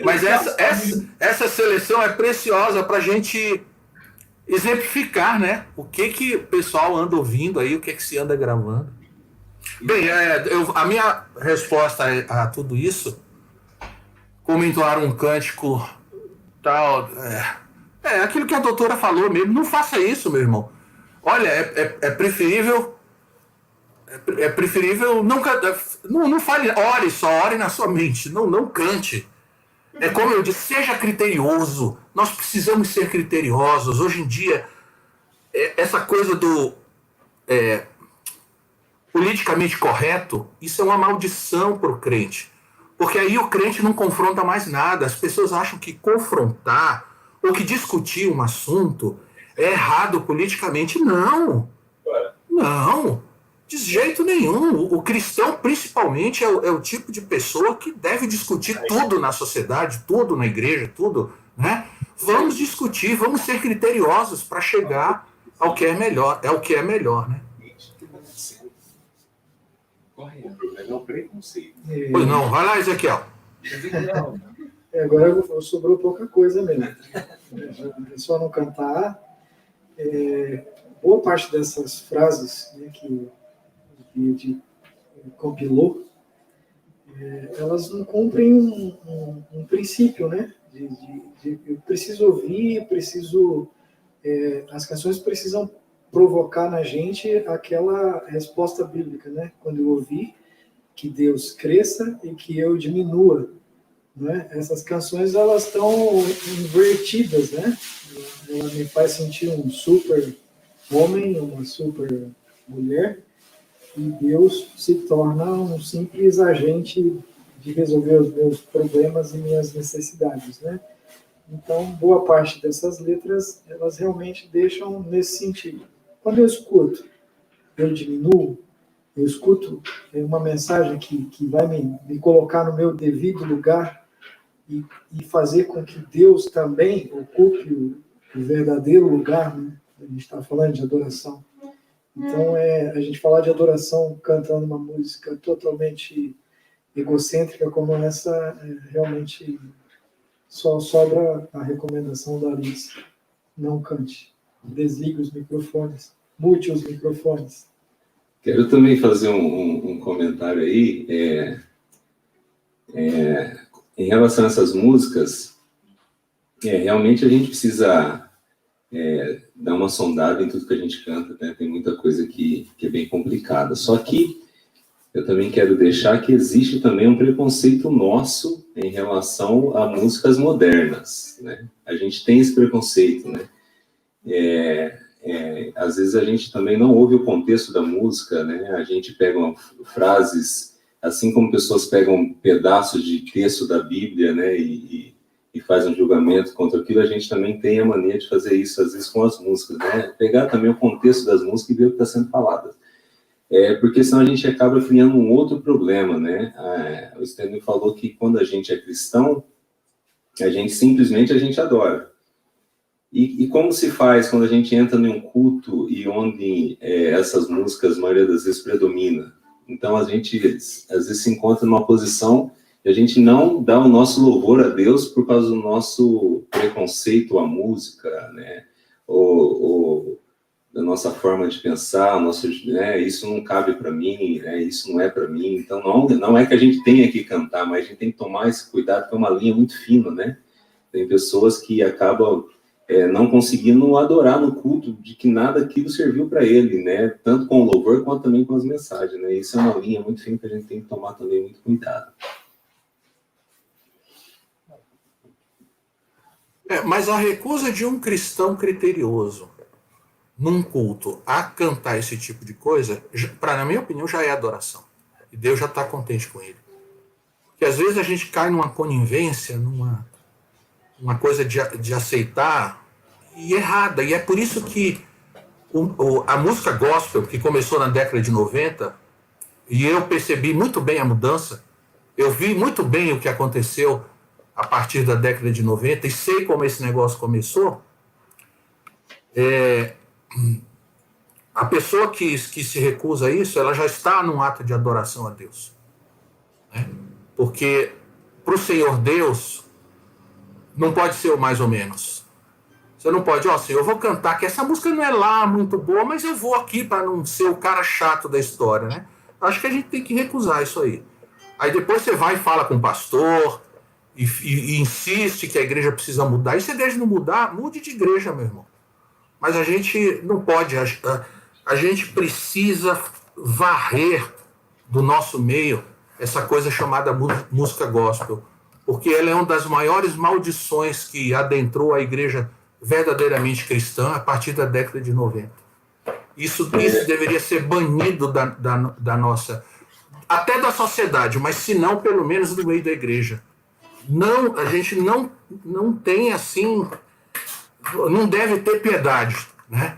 Mas essa seleção é preciosa para a gente exemplificar, né? O que o pessoal anda ouvindo aí, o que se anda gravando. Bem, a minha resposta a tudo isso, como entoar um cântico tal, aquilo que a doutora falou mesmo, não faça isso, meu irmão. Olha, é preferível não fale, ore na sua mente, não cante. É como eu disse, seja criterioso. Nós precisamos ser criteriosos. Hoje em dia, essa coisa do politicamente correto, isso é uma maldição para o crente. Porque aí o crente não confronta mais nada. As pessoas acham que confrontar ou que discutir um assunto é errado politicamente. Não. De jeito nenhum. O cristão, principalmente, é o tipo de pessoa que deve discutir tudo na sociedade, tudo na igreja, tudo, né? Vamos discutir, vamos ser criteriosos para chegar ao que é melhor. É o que é melhor, né? O problema é o preconceito. Pois não, vai lá, Ezequiel. Agora sobrou pouca coisa mesmo. É só não cantar. Boa parte dessas frases, né, que compilou, elas não cumprem um princípio, né? Eu preciso ouvir, as canções precisam provocar na gente aquela resposta bíblica, né? Quando eu ouvir que Deus cresça e que eu diminua, né? Essas canções, elas estão invertidas, né? Ela me faz sentir um super homem, uma super mulher, e Deus se torna um simples agente de resolver os meus problemas e minhas necessidades, né? Então, boa parte dessas letras, elas realmente deixam nesse sentido. Quando eu escuto, eu diminuo, eu escuto uma mensagem que vai me colocar no meu devido lugar e fazer com que Deus também ocupe o verdadeiro lugar, né? A gente está falando de adoração. Então, a gente falar de adoração cantando uma música totalmente egocêntrica como essa, realmente só sobra a recomendação da Alice. Não cante. Desligue os microfones. Mute os microfones. Quero também fazer um comentário aí. Em relação a essas músicas, realmente a gente precisa dar uma sondada em tudo que a gente canta, né? Tem muita coisa que é bem complicada. Só que eu também quero deixar que existe também um preconceito nosso em relação a músicas modernas, né? A gente tem esse preconceito, né? Às vezes a gente também não ouve o contexto da música, né? A gente pega frases, assim como pessoas pegam pedaços de texto da Bíblia, né? E faz um julgamento contra aquilo, a gente também tem a mania de fazer isso, às vezes, com as músicas, né? Pegar também o contexto das músicas e ver o que está sendo falado. Porque senão a gente acaba criando um outro problema, né? O Stanley falou que quando a gente é cristão, a gente simplesmente adora. E como se faz quando a gente entra em um culto e onde essas músicas, a maioria das vezes, predomina? Então, a gente, às vezes, se encontra numa posição e a gente não dá o nosso louvor a Deus por causa do nosso preconceito à música, né? Ou da nossa forma de pensar, isso não cabe para mim, né? Isso não é para mim. Então, não é que a gente tenha que cantar, mas a gente tem que tomar esse cuidado, que é uma linha muito fina, né? Tem pessoas que acabam não conseguindo adorar no culto, de que nada aquilo serviu para ele, né? Tanto com o louvor, quanto também com as mensagens, né? Isso é uma linha muito fina que a gente tem que tomar também muito cuidado. Mas a recusa de um cristão criterioso num culto a cantar esse tipo de coisa, na minha opinião, já é adoração. E Deus já está contente com ele. Porque às vezes a gente cai numa conivência, uma coisa de aceitar e errada. E é por isso que a música gospel, que começou na década de 90, e eu percebi muito bem a mudança, eu vi muito bem o que aconteceu a partir da década de 90 e sei como esse negócio começou. A pessoa que se recusa a isso, ela já está num ato de adoração a Deus, né? Porque para o Senhor Deus não pode ser o mais ou menos. Você não pode, Senhor, eu vou cantar, que essa música não é lá muito boa, mas eu vou aqui para não ser o cara chato da história, né? Acho que a gente tem que recusar isso aí. Aí depois você vai e fala com o pastor e insiste que a igreja precisa mudar. E se a igreja não mudar, mude de igreja, meu irmão. Mas a gente não pode, a gente precisa varrer do nosso meio essa coisa chamada música gospel, porque ela é uma das maiores maldições que adentrou a igreja verdadeiramente cristã a partir da década de 90. Isso deveria ser banido da nossa, até da sociedade, mas se não, pelo menos do meio da igreja. Não, a gente não tem assim, não deve ter piedade, né?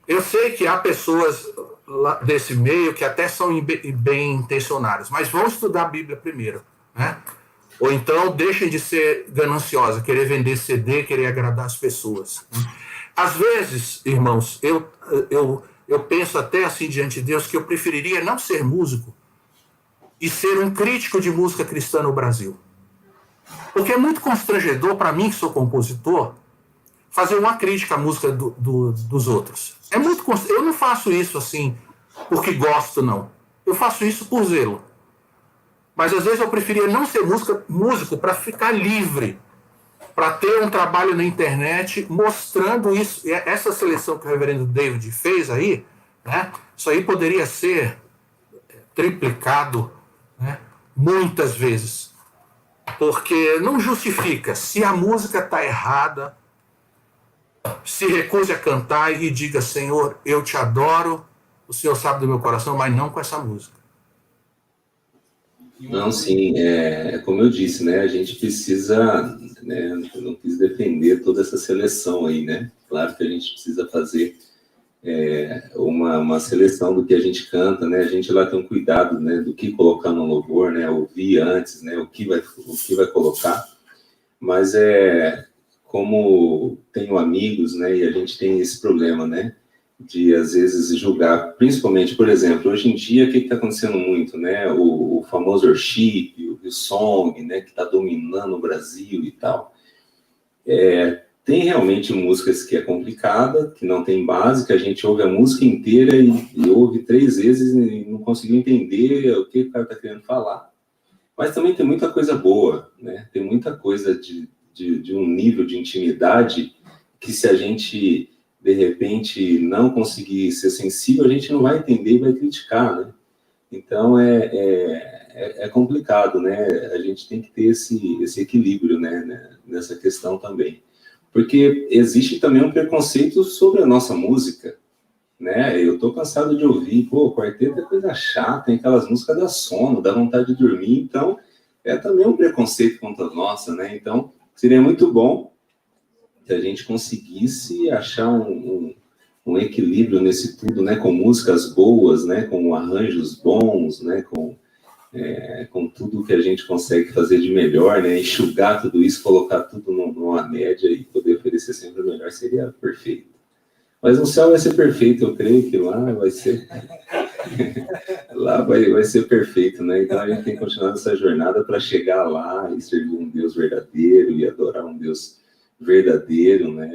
Eu sei que há pessoas desse meio que até são bem intencionadas, mas vão estudar a Bíblia primeiro, né? Ou então deixem de ser gananciosa, querer vender CD, querer agradar as pessoas, né? Às vezes, irmãos, eu penso até assim diante de Deus que eu preferiria não ser músico e ser um crítico de música cristã no Brasil. Porque é muito constrangedor para mim, que sou compositor, fazer uma crítica à música dos outros. Eu não faço isso assim porque gosto, não. Eu faço isso por zelo. Mas às vezes eu preferia não ser músico para ficar livre, para ter um trabalho na internet mostrando isso. E essa seleção que o reverendo David fez aí, né, isso aí poderia ser triplicado, né, muitas vezes. Porque não justifica. Se a música está errada, se recuse a cantar e diga: Senhor, eu te adoro, o Senhor sabe do meu coração, mas não com essa música. Não, sim, como eu disse, né, a gente precisa, né, eu não quis defender toda essa seleção aí, né, claro que a gente precisa fazer uma seleção do que a gente canta, né, a gente lá tem um cuidado, né, do que colocar no louvor, né, ouvir antes, né, o que vai colocar, mas como tenho amigos, né, e a gente tem esse problema, né, de, às vezes, julgar, principalmente, por exemplo, hoje em dia, o que está acontecendo muito, né, o famoso worship, o Hillsong, né, que está dominando o Brasil e tal. Tem realmente músicas que é complicada, que não tem base, que a gente ouve a música inteira e ouve 3 vezes e não conseguiu entender o que o cara está querendo falar. Mas também tem muita coisa boa, né, tem muita coisa de um nível de intimidade que, se a gente de repente não conseguir ser sensível, a gente não vai entender e vai criticar, né? Então é complicado, né? A gente tem que ter esse equilíbrio, né, nessa questão também. Porque existe também um preconceito sobre a nossa música, né? Eu tô cansado de ouvir, quarteto é coisa chata, tem aquelas músicas da sono, dá vontade de dormir, então é também um preconceito contra a nossa, né? Então seria muito bom se a gente conseguisse achar um equilíbrio nesse tudo, né, com músicas boas, né, com arranjos bons, né, com tudo que a gente consegue fazer de melhor, né, enxugar tudo isso, colocar tudo numa média e poder oferecer sempre o melhor, seria perfeito. Mas no céu vai ser perfeito, eu creio que lá vai ser... lá vai ser perfeito, né? Então a gente tem que continuar nessa jornada para chegar lá e servir um Deus verdadeiro e adorar um Deus verdadeiro, né?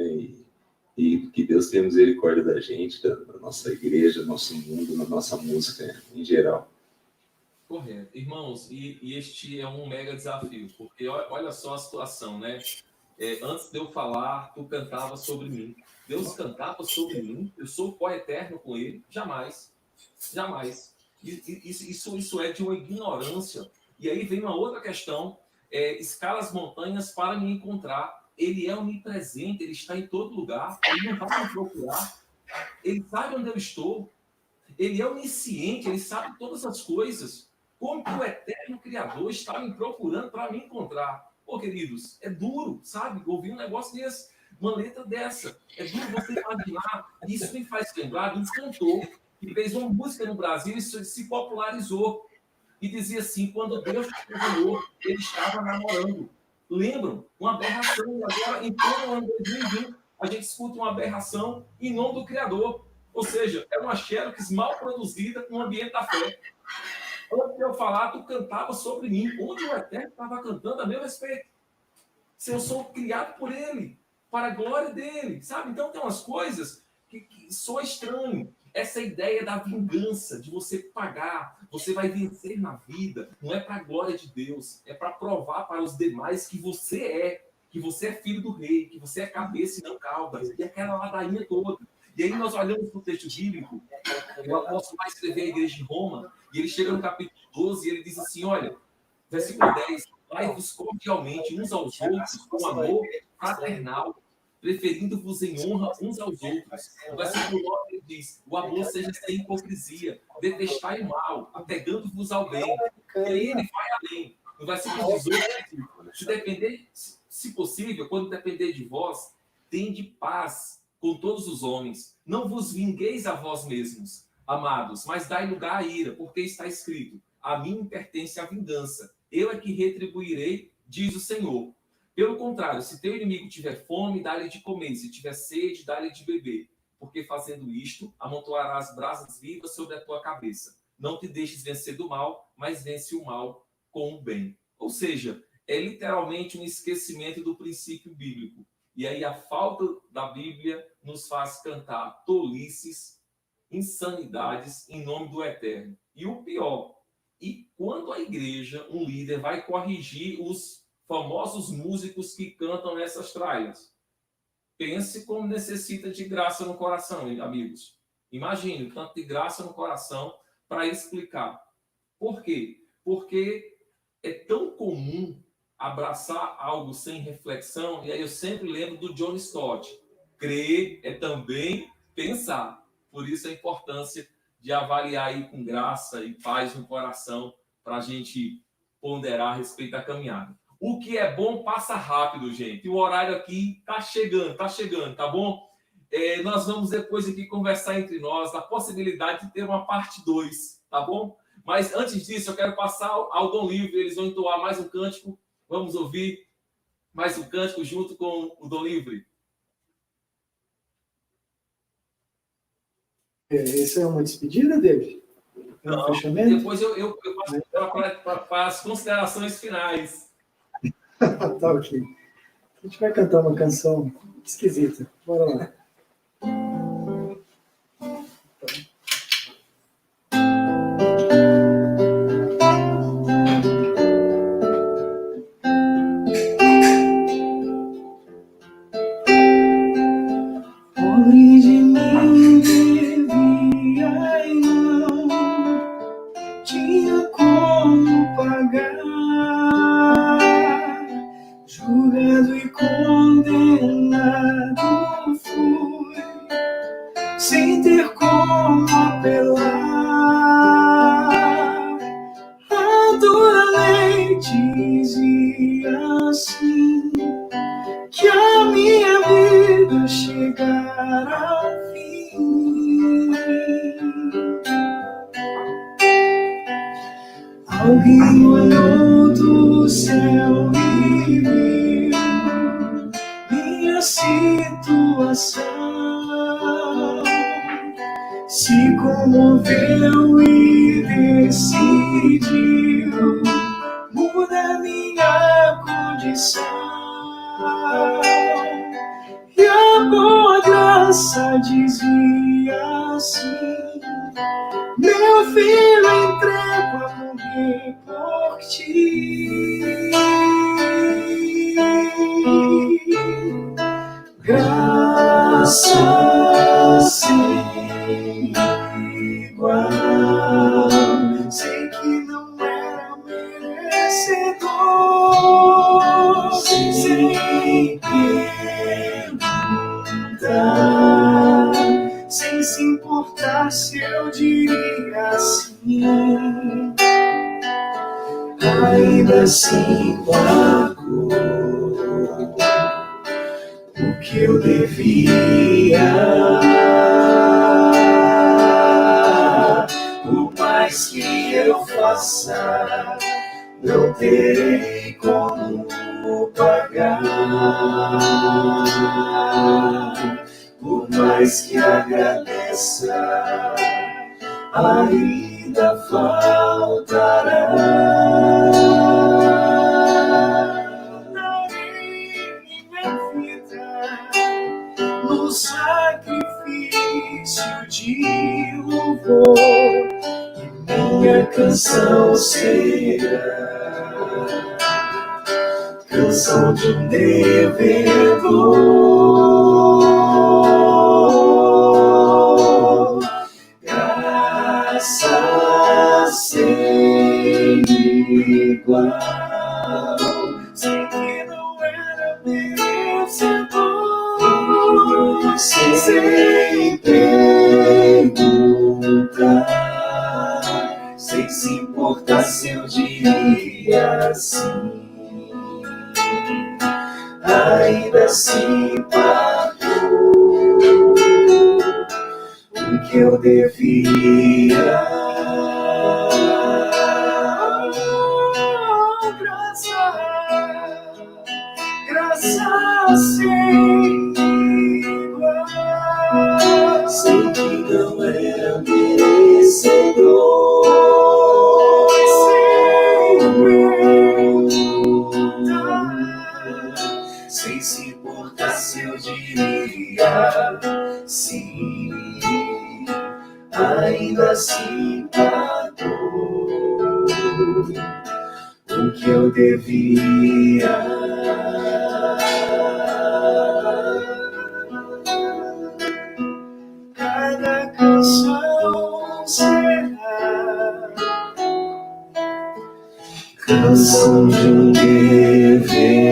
E que Deus tenha misericórdia da gente, da nossa igreja, do nosso mundo, da nossa música em geral. Correto. Irmãos, e este é um mega desafio, porque olha só a situação, né? Antes de eu falar, tu cantava sobre mim. Deus cantava sobre mim, eu sou co-eterno com ele? Jamais. Jamais. Isso é de uma ignorância. E aí vem uma outra questão, escala as montanhas para me encontrar. Ele é onipresente, ele está em todo lugar, ele não vai me procurar, ele sabe onde eu estou, ele é onisciente, ele sabe todas as coisas. Como que o eterno Criador está me procurando para me encontrar? Pô, queridos, é duro, sabe? Ouvir um negócio desse, uma letra dessa. É duro você imaginar. Isso me faz lembrar de um cantor que fez uma música no Brasil e se popularizou. E dizia assim, quando Deus te convidou, ele estava namorando. Lembram? Uma aberração. E agora, em todo o ano 2020, a gente escuta uma aberração em nome do Criador. Ou seja, é uma xerox mal produzida no ambiente da fé. Antes de eu falar, tu cantava sobre mim. Onde o Eterno estava cantando a meu respeito? Se eu sou criado por ele, para a glória dele, sabe? Então tem umas coisas que soa estranho. Essa ideia da vingança, de você pagar, você vai vencer na vida, não é para a glória de Deus, é para provar para os demais que você é filho do rei, que você é cabeça e não cauda, e aquela ladainha toda. E aí nós olhamos para o texto bíblico, o apóstolo vai escrever a igreja de Roma, e ele chega no capítulo 12 e ele diz assim, olha, versículo 10, amai-vos cordialmente uns aos outros com amor fraternal, preferindo-vos em honra uns aos outros. No versículo 9 ele diz, o amor seja sem hipocrisia, detestai o mal, apegando-vos ao bem. E aí ele vai além. No versículo 18, se possível, quando depender de vós, tende paz com todos os homens. Não vos vingueis a vós mesmos, amados, mas dai lugar à ira, porque está escrito, a mim pertence a vingança. Eu é que retribuirei, diz o Senhor. Pelo contrário, se teu inimigo tiver fome, dá-lhe de comer. Se tiver sede, dá-lhe de beber. Porque fazendo isto, amontoarás brasas vivas sobre a tua cabeça. Não te deixes vencer do mal, mas vence o mal com o bem. Ou seja, é literalmente um esquecimento do princípio bíblico. E aí a falta da Bíblia nos faz cantar tolices, insanidades em nome do Eterno. E o pior, e quando a igreja, um líder, vai corrigir os famosos músicos que cantam nessas tralhas? Pense como necessita de graça no coração, amigos. Imagine o tanto de graça no coração para explicar. Por quê? Porque é tão comum abraçar algo sem reflexão, e aí eu sempre lembro do John Stott. Crer é também pensar. Por isso a importância de avaliar aí com graça e paz no coração, para a gente ponderar a respeito da caminhada. O que é bom passa rápido, gente. O horário aqui tá chegando, tá bom? Nós vamos depois aqui conversar entre nós a possibilidade de ter uma parte 2, tá bom? Mas antes disso, eu quero passar ao Dom Livre. Eles vão entoar mais um cântico. Vamos ouvir mais um cântico junto com o Dom Livre. Essa é uma despedida, David? É um fechamento? Depois eu passo para as considerações finais. Tá ok. A gente vai cantar uma canção esquisita. Bora lá. Pobre de mim devia e não tinha como pagar. Julgado e condenado fui, sem ter como apelar. A dura lei dizia assim, que a minha vida chegara ao fim. Alguém olhou do céu e viu minha situação, se comoveu e decidiu mudar minha condição. E a boa graça dizia assim, meu filho, entrego a morrer por ti. Graça sem igual, sei que não era merecedor, sem perguntar, sem se importar se eu diria assim, ainda assim pagou o que eu devia. Por mais que eu faça, não terei como pagar. Por mais que agradeça, ainda faltará. Darei minha vida no sacrifício de louvor, e minha canção será canção de um devedor. Graça sem igual, sei que não era merecedor, sem perguntar, sem se importar se eu diria assim, ainda assim pagou o que eu devia. Graça sem igual, sei que não era merecedor, sem perguntar, sem se importar se eu diria sim, ainda assim pagou o que eu devia. Cada canção será canção de um devedor.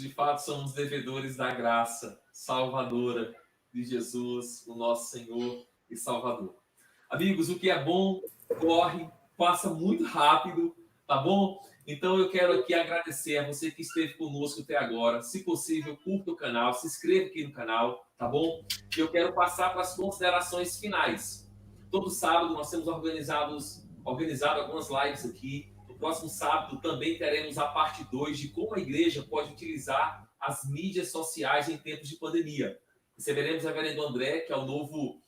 de fato, somos devedores da graça salvadora de Jesus, o nosso Senhor e Salvador. Amigos, o que é bom, corre, passa muito rápido, tá bom? Então eu quero aqui agradecer a você que esteve conosco até agora. Se possível, curta o canal, se inscreva aqui no canal, tá bom? E eu quero passar para as considerações finais. Todo sábado nós temos organizado algumas lives aqui. No próximo sábado também teremos a parte 2 de como a igreja pode utilizar as mídias sociais em tempos de pandemia. Receberemos o reverendo André, que é o novo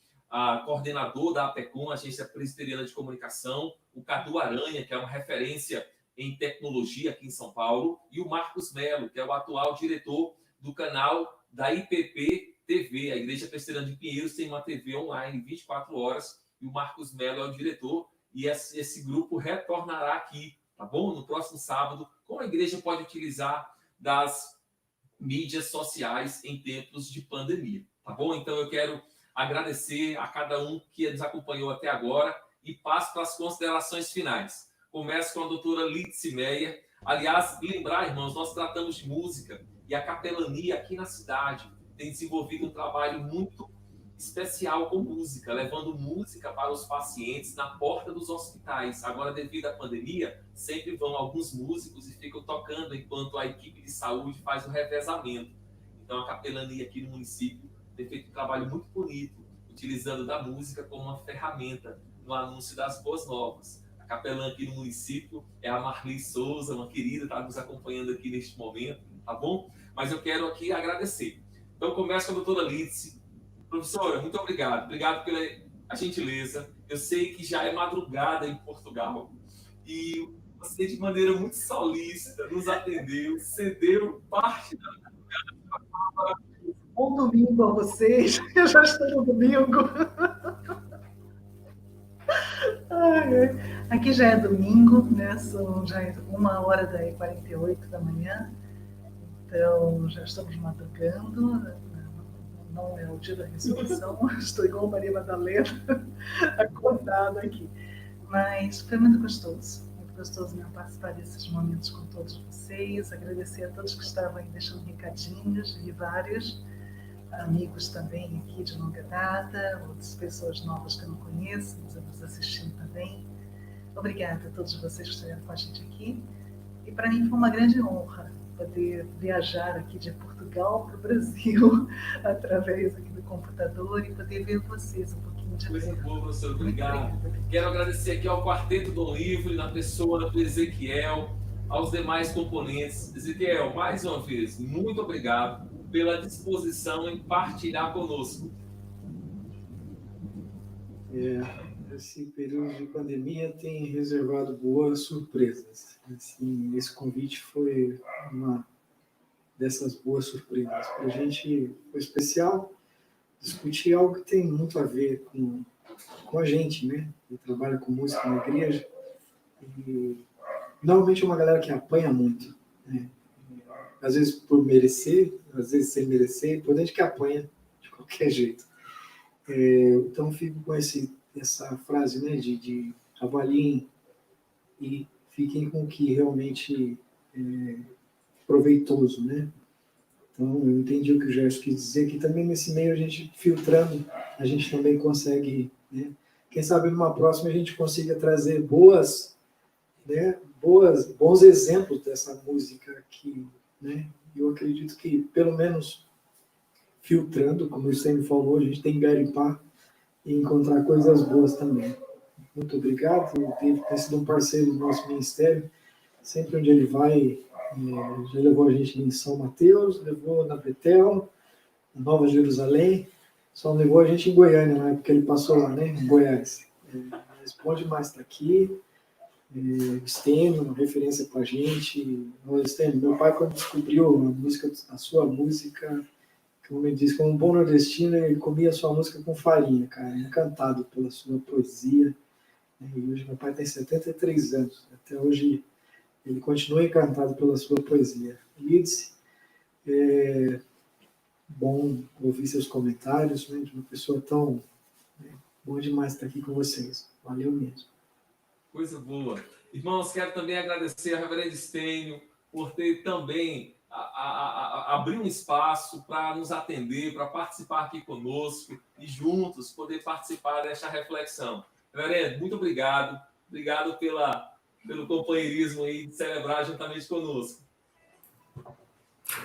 coordenador da APECOM, Agência Presbiteriana de Comunicação, o Cadu Aranha, que é uma referência em tecnologia aqui em São Paulo, e o Marcos Melo, que é o atual diretor do canal da IPP TV. A Igreja Presbiteriana de Pinheiros tem uma TV online 24 horas, e o Marcos Melo é o diretor, e esse grupo retornará aqui, tá bom? No próximo sábado, como a igreja pode utilizar das mídias sociais em tempos de pandemia, tá bom? Então eu quero agradecer a cada um que nos acompanhou até agora e passo para as considerações finais. Começo com a doutora Lídice Meyer. Aliás, lembrar, irmãos, nós tratamos de música e a capelania aqui na cidade tem desenvolvido um trabalho muito especial com música, levando música para os pacientes na porta dos hospitais. Agora, devido à pandemia, sempre vão alguns músicos e ficam tocando enquanto a equipe de saúde faz o revezamento. Então, a capelania aqui no município tem feito um trabalho muito bonito, utilizando da música como uma ferramenta no anúncio das boas novas. A capelã aqui no município é a Marli Souza, uma querida, está nos acompanhando aqui neste momento, tá bom? Mas eu quero aqui agradecer. Então, começo com a doutora Lídice. Professora, muito obrigado. Obrigado pela gentileza. Eu sei que já é madrugada em Portugal e você, de maneira muito solícita, nos atendeu, cedeu parte da madrugada. Bom domingo a vocês. Eu já estou no domingo. Aqui já é domingo, né? São já 1h48 da manhã. Então, já estamos madrugando. Não é o dia da ressurreição, estou igual Maria Madalena, acordada aqui. Mas foi muito gostoso mesmo participar desses momentos com todos vocês, agradecer a todos que estavam aí deixando recadinhos, e vários amigos também aqui de longa data, outras pessoas novas que eu não conheço, mas nos assistindo também. Obrigada a todos vocês que estiveram com a gente aqui, e para mim foi uma grande honra poder viajar aqui de Portugal para o Brasil através aqui do computador e poder ver vocês um pouquinho de Coisa perto. boa, professor. Obrigado. Quero agradecer aqui ao Quarteto Dom Livre, na pessoa do Ezequiel, aos demais componentes. Ezequiel, mais uma vez, muito obrigado pela disposição em partilhar conosco. Esse período de pandemia tem reservado boas surpresas. Assim, esse convite foi uma dessas boas surpresas. Para a gente foi especial discutir algo que tem muito a ver com a gente, né? Que trabalha com música na igreja. E, normalmente é uma galera que apanha muito, né? Às vezes por merecer, às vezes sem merecer, por gente que apanha de qualquer jeito. Então fico com essa frase, né, de avaliem e fiquem com o que realmente é proveitoso, né? Então, eu entendi o que o Gerson quis dizer, que também nesse meio a gente filtrando, a gente também consegue, né? Quem sabe numa próxima a gente consiga trazer bons exemplos dessa música aqui, né? Eu acredito que, pelo menos filtrando, como o Stênio falou, a gente tem que garimpar e encontrar coisas boas também. Muito obrigado. O David tem sido um parceiro do nosso ministério. Sempre onde ele vai, já levou a gente em São Mateus, levou na Betel, na Nova Jerusalém, só não levou a gente em Goiânia, né, porque ele passou lá, né, em Goiás. Mas bom demais estar aqui. Stênio, uma referência para a gente. Stênio, meu pai, quando descobriu a sua música, como ele disse, como um bom nordestino, ele comia a sua música com farinha, cara, encantado pela sua poesia. E hoje meu pai tem 73 anos, até hoje ele continua encantado pela sua poesia. Lídice, bom ouvir seus comentários, né, de uma pessoa tão bom demais estar aqui com vocês. Valeu mesmo. Coisa boa. Irmãos, quero também agradecer ao reverendo Stênio por ter também abrir um espaço para nos atender, para participar aqui conosco e juntos poder participar desta reflexão. Reverendo, muito obrigado. Obrigado pelo companheirismo aí de celebrar juntamente conosco.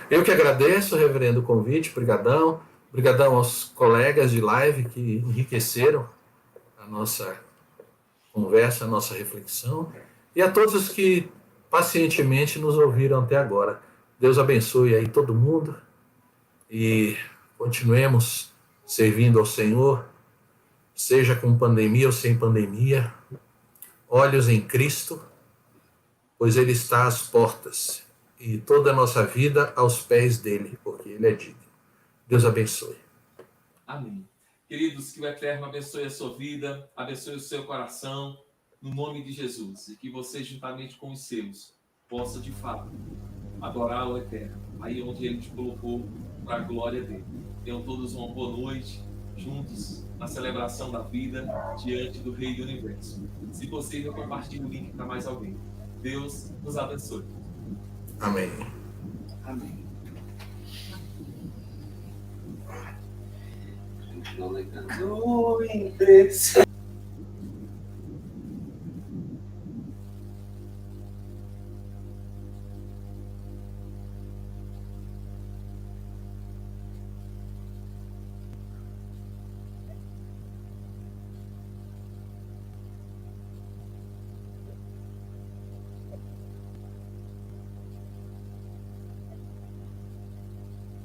Eu que agradeço, reverendo, o convite. Brigadão. Brigadão aos colegas de live que enriqueceram a nossa conversa, a nossa reflexão. E a todos os que pacientemente nos ouviram até agora. Deus abençoe aí todo mundo e continuemos servindo ao Senhor, seja com pandemia ou sem pandemia. Olhos em Cristo, pois Ele está às portas e toda a nossa vida aos pés dele, porque Ele é digno. Deus abençoe. Amém. Queridos, que o Eterno abençoe a sua vida, abençoe o seu coração, no nome de Jesus. E que você, juntamente com os seus, possa, de fato, adorar o Eterno, aí onde Ele te colocou, para a glória dele. Tenham todos uma boa noite, juntos, na celebração da vida, diante do Rei do Universo. Se possível, compartilhe o link para mais alguém. Deus nos abençoe. Amém. Amém. No interesse.